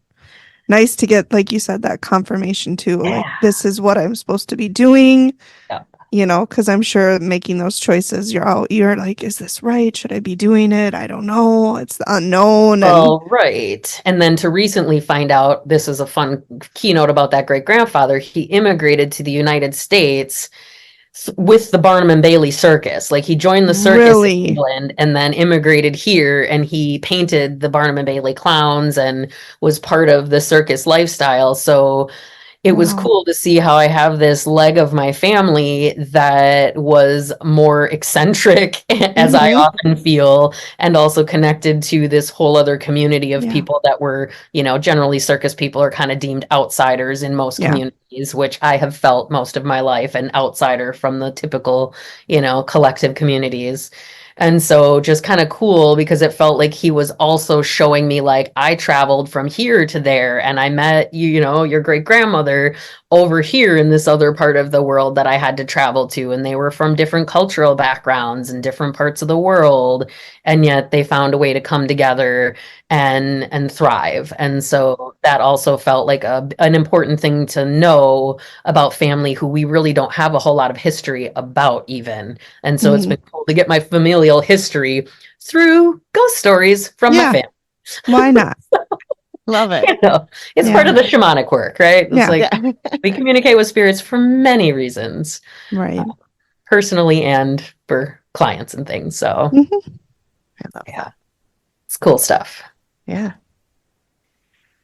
Nice to get, like you said, that confirmation too. Like, yeah. this is what I'm supposed to be doing, Yep. because I'm sure making those choices, you're like, is this right? Should I be doing it? I don't know. It's the unknown. And Well, right. And then to recently find out, this is a fun keynote about that great grandfather. He immigrated to the United States with the Barnum and Bailey circus. Like he joined the circus in really, England and then immigrated here, and he painted the Barnum and Bailey clowns and was part of the circus lifestyle. So it was Wow. cool to see how I have this leg of my family that was more eccentric, as I Mhm. often feel, and also connected to this whole other community of Yeah. people that were, generally circus people are kind of deemed outsiders in most Yeah. communities, which I have felt most of my life, an outsider from the typical, collective communities. And so just kind of cool because it felt like he was also showing me like I traveled from here to there and I met your great grandmother over here in this other part of the world that I had to travel to. And they were from different cultural backgrounds and different parts of the world. And yet they found a way to come together and thrive. And so that also felt like an important thing to know about family who we really don't have a whole lot of history about even. And so it's Mhm. been cool to get my familial history through ghost stories from my Yeah. family. Why not? Love it. It's Yeah. part of the shamanic work, right? It's Yeah. like Yeah. we communicate with spirits for many reasons, Right. personally and for clients and things. So Mhm. I love yeah, that. it's cool stuff. Yeah.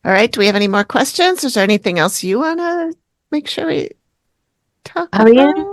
All right. Do we have any more questions? Is there anything else you want to make sure we talk I mean, about?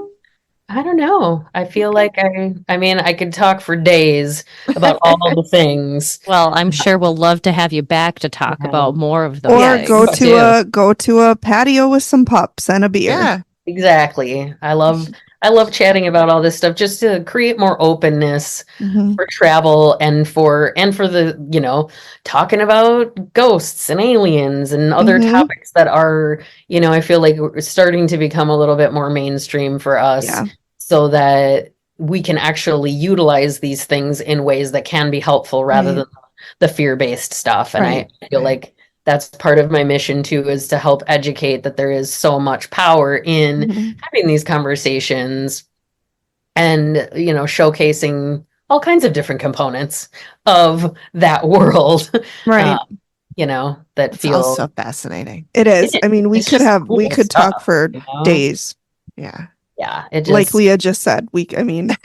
I don't know. I feel Okay. like I could talk for days about all the things. Well, I'm sure we'll love to have you back to talk Yeah. about more of those Or Yes. things too. go to a patio with some pups and a beer. Yeah. Exactly. I love chatting about all this stuff just to create more openness Mhm. for travel and for the, talking about ghosts and aliens and other Mhm. topics that are, I feel like we're starting to become a little bit more mainstream for us Yeah. so that we can actually utilize these things in ways that can be helpful rather Right. than the fear-based stuff. And Right. I feel like that's part of my mission too, is to help educate that there is so much power in Mhm. having these conversations and, showcasing all kinds of different components of that world, Right. that It's all feel so fascinating. It is. I mean, it's just we cool could talk stuff, for you know? days. Yeah. Yeah, it Like just Leah just said. I mean,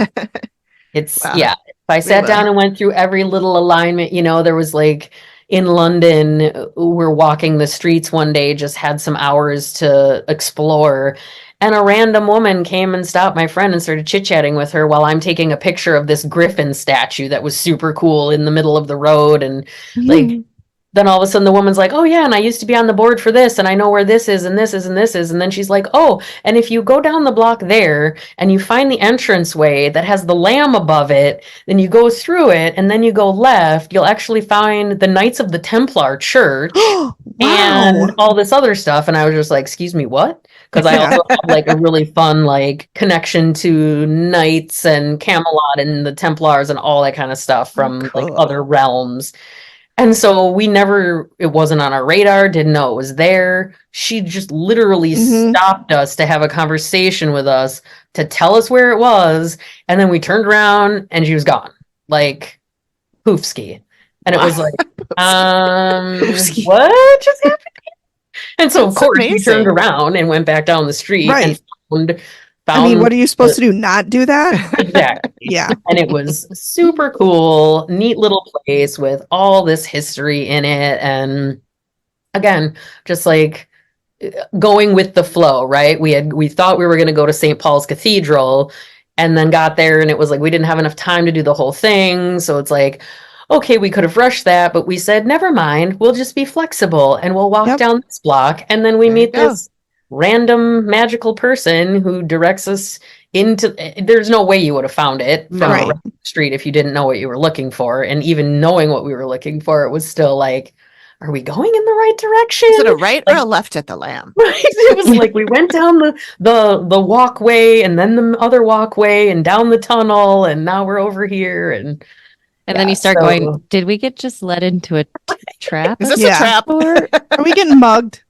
It's Wow. yeah. If I We sat down will. and went through every little alignment, there was like in London, we're walking the streets one day, just had some hours to explore. And a random woman came and stopped my friend and started chit-chatting with her while I'm taking a picture of this griffin statue that was super cool in the middle of the road. And like then all of a sudden the woman's like, oh yeah, and I used to be on the board for this, and I know where this is, and this is, and this is. And then she's like, oh, and if you go down the block there and you find the entranceway that has the lamb above it, then you go through it, and then you go left, you'll actually find the Knights of the Templar Church and wow. all this other stuff. And I was just like, excuse me, what? Because I Yeah. also have like a really fun like connection to knights and Camelot and the Templars and all that kind of stuff from like Cool. other realms. And so it wasn't on our radar, didn't know it was there. She just literally Mhm. stopped us to have a conversation with us to tell us where it was. And then we turned around and she was gone. Like poofski. And it Wow. was like, Oopsie. what just happened? And so of That's course we turned amazing. around and went back down the street and Right. found I mean, found what are you supposed to do? Not do that? exactly. Yeah. And it was super cool, neat little place with all this history in it. And again, just like going with the flow, right? We thought we were going to go to St. Paul's Cathedral and then got there and it was like we didn't have enough time to do the whole thing. So it's like, okay, we could have rushed that, but we said, never mind, we'll just be flexible and we'll walk Yep. down this block. And then we There you meet go. this random magical person who directs us into there's no way you would have found it from Right. the street if you didn't know what you were looking for. And even knowing what we were looking for, it was still like, are we going in the right direction? Is it a right or Like, a left at the lamb? right. It was like we went down the walkway and then the other walkway and down the tunnel and now we're over here and And then yeah, you start so- going, did we get just led into a trap? Is this Yeah. a trap? Or Are we getting mugged?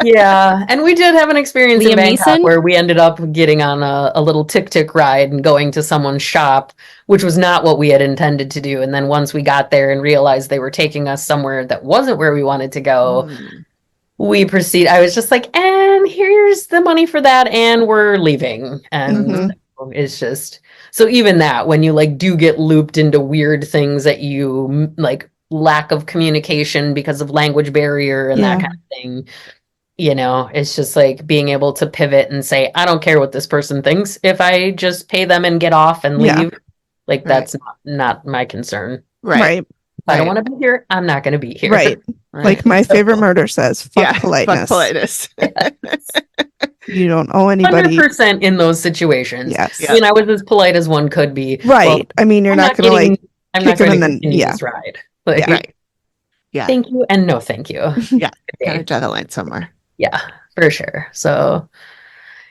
Yeah, and we did have an experience in Liam Bangkok Neeson? where we ended up getting on a little tuk-tuk ride and going to someone's shop, which was not what we had intended to do. And then once we got there and realized they were taking us somewhere that wasn't where we wanted to go, I was just like, and here's the money for that, and we're leaving. And Mhm. it's just so even that when you like do get looped into weird things that you like lack of communication because of language barrier and that Yeah. kind of thing. it's just like being able to pivot and say, I don't care what this person thinks. If I just pay them and get off and Yeah. leave, like Right. that's not my concern. Right. Right. If I don't want to be here, I'm not going to be here. Right. Right. Like my favorite murder says, fuck Yeah. Fuck politeness. politeness. You don't owe anybody. 100% in those situations. Yes. Yeah. I mean, I was as polite as one could be. Right. Well, I mean, you're I'm not going to like, I'm kick not going him to and then- continue yeah. this ride. Like, Right. Yeah. thank you and no thank you. Yeah. Okay. Gotta draw the line somewhere. Yeah, for sure. So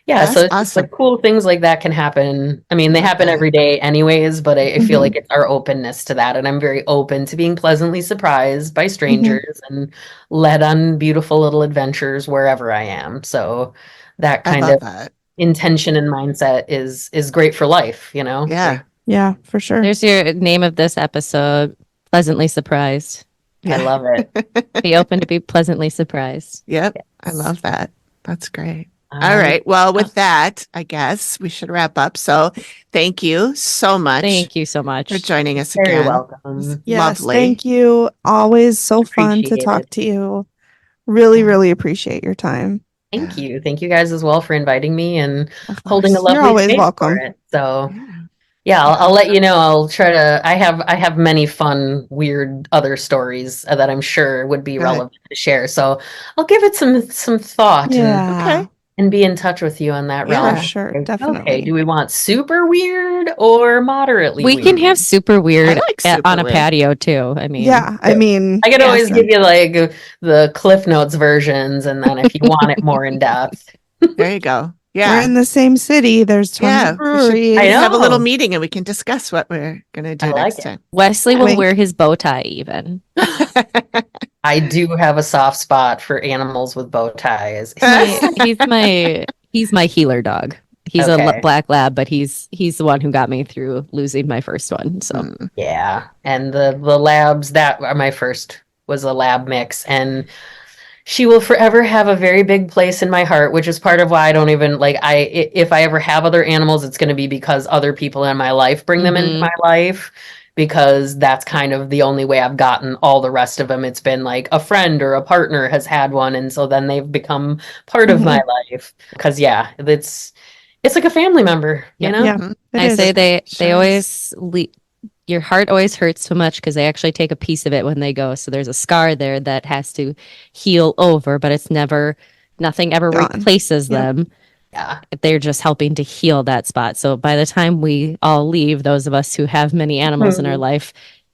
yeah, That's so it's just awesome. like cool things like that can happen. I mean, they Love happen that. every day anyways, but I feel Mhm. like it's our openness to that. And I'm very open to being pleasantly surprised by strangers and led on beautiful little adventures wherever I am. So that I kind love of that. intention and mindset is great for life, you know? Yeah. Like, Yeah, for sure. There's your name of this episode. Pleasantly surprised. I love it. Be open to be pleasantly surprised. Yep. I Yes. love that. That's great. All Um, right. Well, with that, I guess we should wrap up. So thank you so much Thank you so much. for joining us Very again. welcome. Yes, Lovely. thank you. Always so fun to Appreciate talk it. to you. Really, Yeah. really appreciate your time. Thank you. Thank you guys as well for inviting me and Of holding a course. You're lovely always space welcome. for it. So Yeah. yeah, I'll let you know. I'll try to. I have many fun, weird other stories that I'm sure would be Good. relevant to share. So I'll give it some thought Yeah, Okay. and be in touch with you on that Yeah. realm. for sure. Like, Definitely. okay, do we want super weird or moderately We weird? can have super weird like on super a weird. patio too. I mean, Yeah, I mean, I can always listen, give you like the Cliff Notes versions, and then if you want it more in depth, There you go. we're Yeah. in the same city. There's tons Yeah. of We should breweries. I have a little know. meeting and we can discuss what we're going to do I like next it. time. Wesley will Wink. wear his bow tie even. I do have a soft spot for animals with bow ties. He's my healer dog. He's a Okay. black lab, but he's the one who got me through losing my first one. So Mm. Yeah, and the labs that are my first was a lab mix, and she will forever have a very big place in my heart, which is part of why I don't even like if I ever have other animals, it's going to be because other people in my life bring them into Mhm. my life, because that's kind of the only way I've gotten all the rest of them. It's been like a friend or a partner has had one, and so then they've become part of my life. Because yeah, it's like a family member, you Yep. know? Yeah. Mhm. It I is. say they Sure. always your heart always hurts so much because they actually take a piece of it when they go. So there's a scar there that has to heal over, but it's nothing ever Gone. replaces Yep. them. Yeah. They're just helping to heal that spot. So by the time we all leave, those of us who have many animals in our life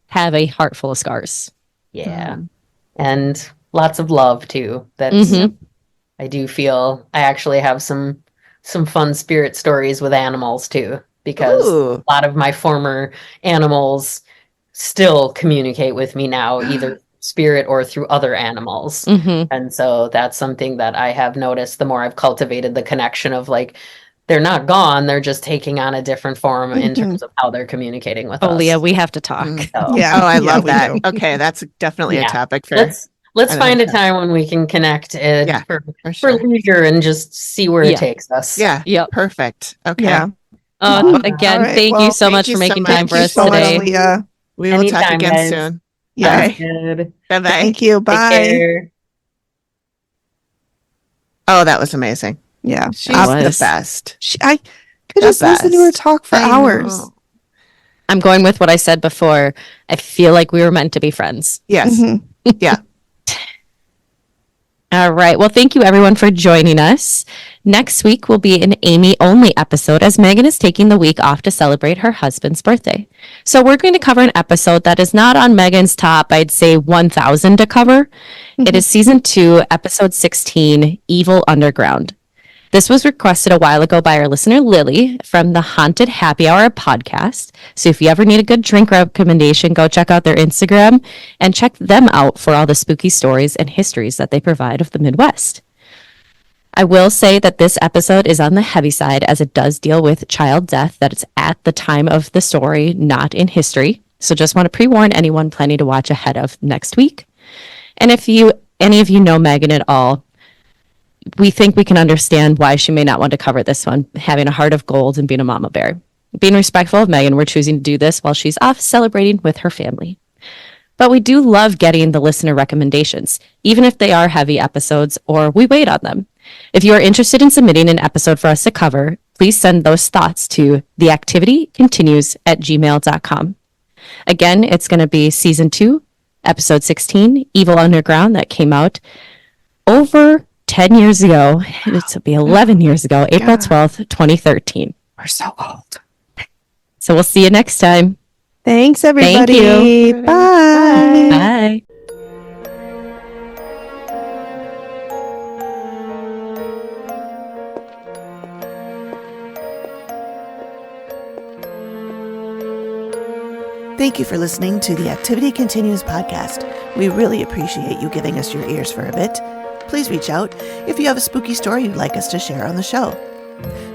have a heart full of scars. Yeah. And lots of love too. That's Mhm. I do feel I actually have some fun spirit stories with animals too, because Ooh. a lot of my former animals still communicate with me now, either spirit or through other animals. Mhm. And so that's something that I have noticed the more I've cultivated the connection of like they're not gone, they're just taking on a different form in Mhm. terms of how they're communicating with Oh, us. Leah, we have to talk. Mm. So, Yeah. Oh, I yeah, love we that. do. Okay, that's definitely a Yeah. topic for let's another find a time. time when we can connect Yeah, for for sure. leisure and just see where Yeah. it takes us. Yeah, Yep. perfect. Okay. Yeah. Oh, Awesome. again, All right, thank well, you so thank much you for so making much. time Thank for you us so much, today. Leah. We will talk Anytime, again guys. soon. Yeah. Sounds good. Bye-bye. Thank you. Take Bye. care. Oh, that was amazing. Yeah. She's It the was. best. I could The just listen to her best. talk for I hours. know. I'm going with what I said before. I feel like we were meant to be friends. Yes. Mhm. Yeah. All right. Well, thank you everyone for joining us. Next week will be an Amy only episode as Megan is taking the week off to celebrate her husband's birthday. So we're going to cover an episode that is not on Megan's top, I'd say 1,000 to cover. It is season 2, episode 16, Evil Underground. This was requested a while ago by our listener, Lily, from the Haunted Happy Hour podcast. So if you ever need a good drink recommendation, go check out their Instagram and check them out for all the spooky stories and histories that they provide of the Midwest. I will say that this episode is on the heavy side as it does deal with child death that it's at the time of the story, not in history. So just want to pre-warn anyone planning to watch ahead of next week. And if any of you know Megan at all, we think we can understand why she may not want to cover this one, having a heart of gold and being a mama bear. Being respectful of Megan, we're choosing to do this while she's off celebrating with her family. But we do love getting the listener recommendations, even if they are heavy episodes or we wait on them. If you are interested in submitting an episode for us to cover, please send those thoughts to theactivitycontinues@gmail.com. Again, it's going to be season 2, episode 16, Evil Underground, that came out over 10 years ago. It'll be 11 years ago, April 12th, 2013. We're so old. So we'll see you next time. Thanks, everybody. you. Bye. Bye. Thank you for listening to the Activity Continues podcast. We really appreciate you giving us your ears for a bit. Please reach out if you have a spooky story you'd like us to share on the show.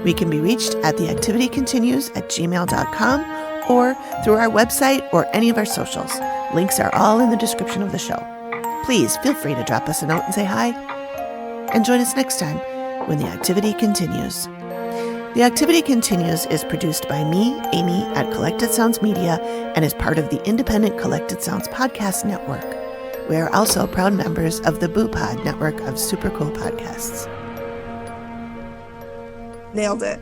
We can be reached at theactivitycontinues@gmail.com or through our website or any of our socials. Links are all in the description of the show. Please feel free to drop us a note and say hi. And join us next time when the activity continues. The Activity Continues is produced by me, Amy, at Collected Sounds Media and is part of the independent Collected Sounds Podcast Network. We are also proud members of the Boo Pod network of super cool podcasts. Nailed it.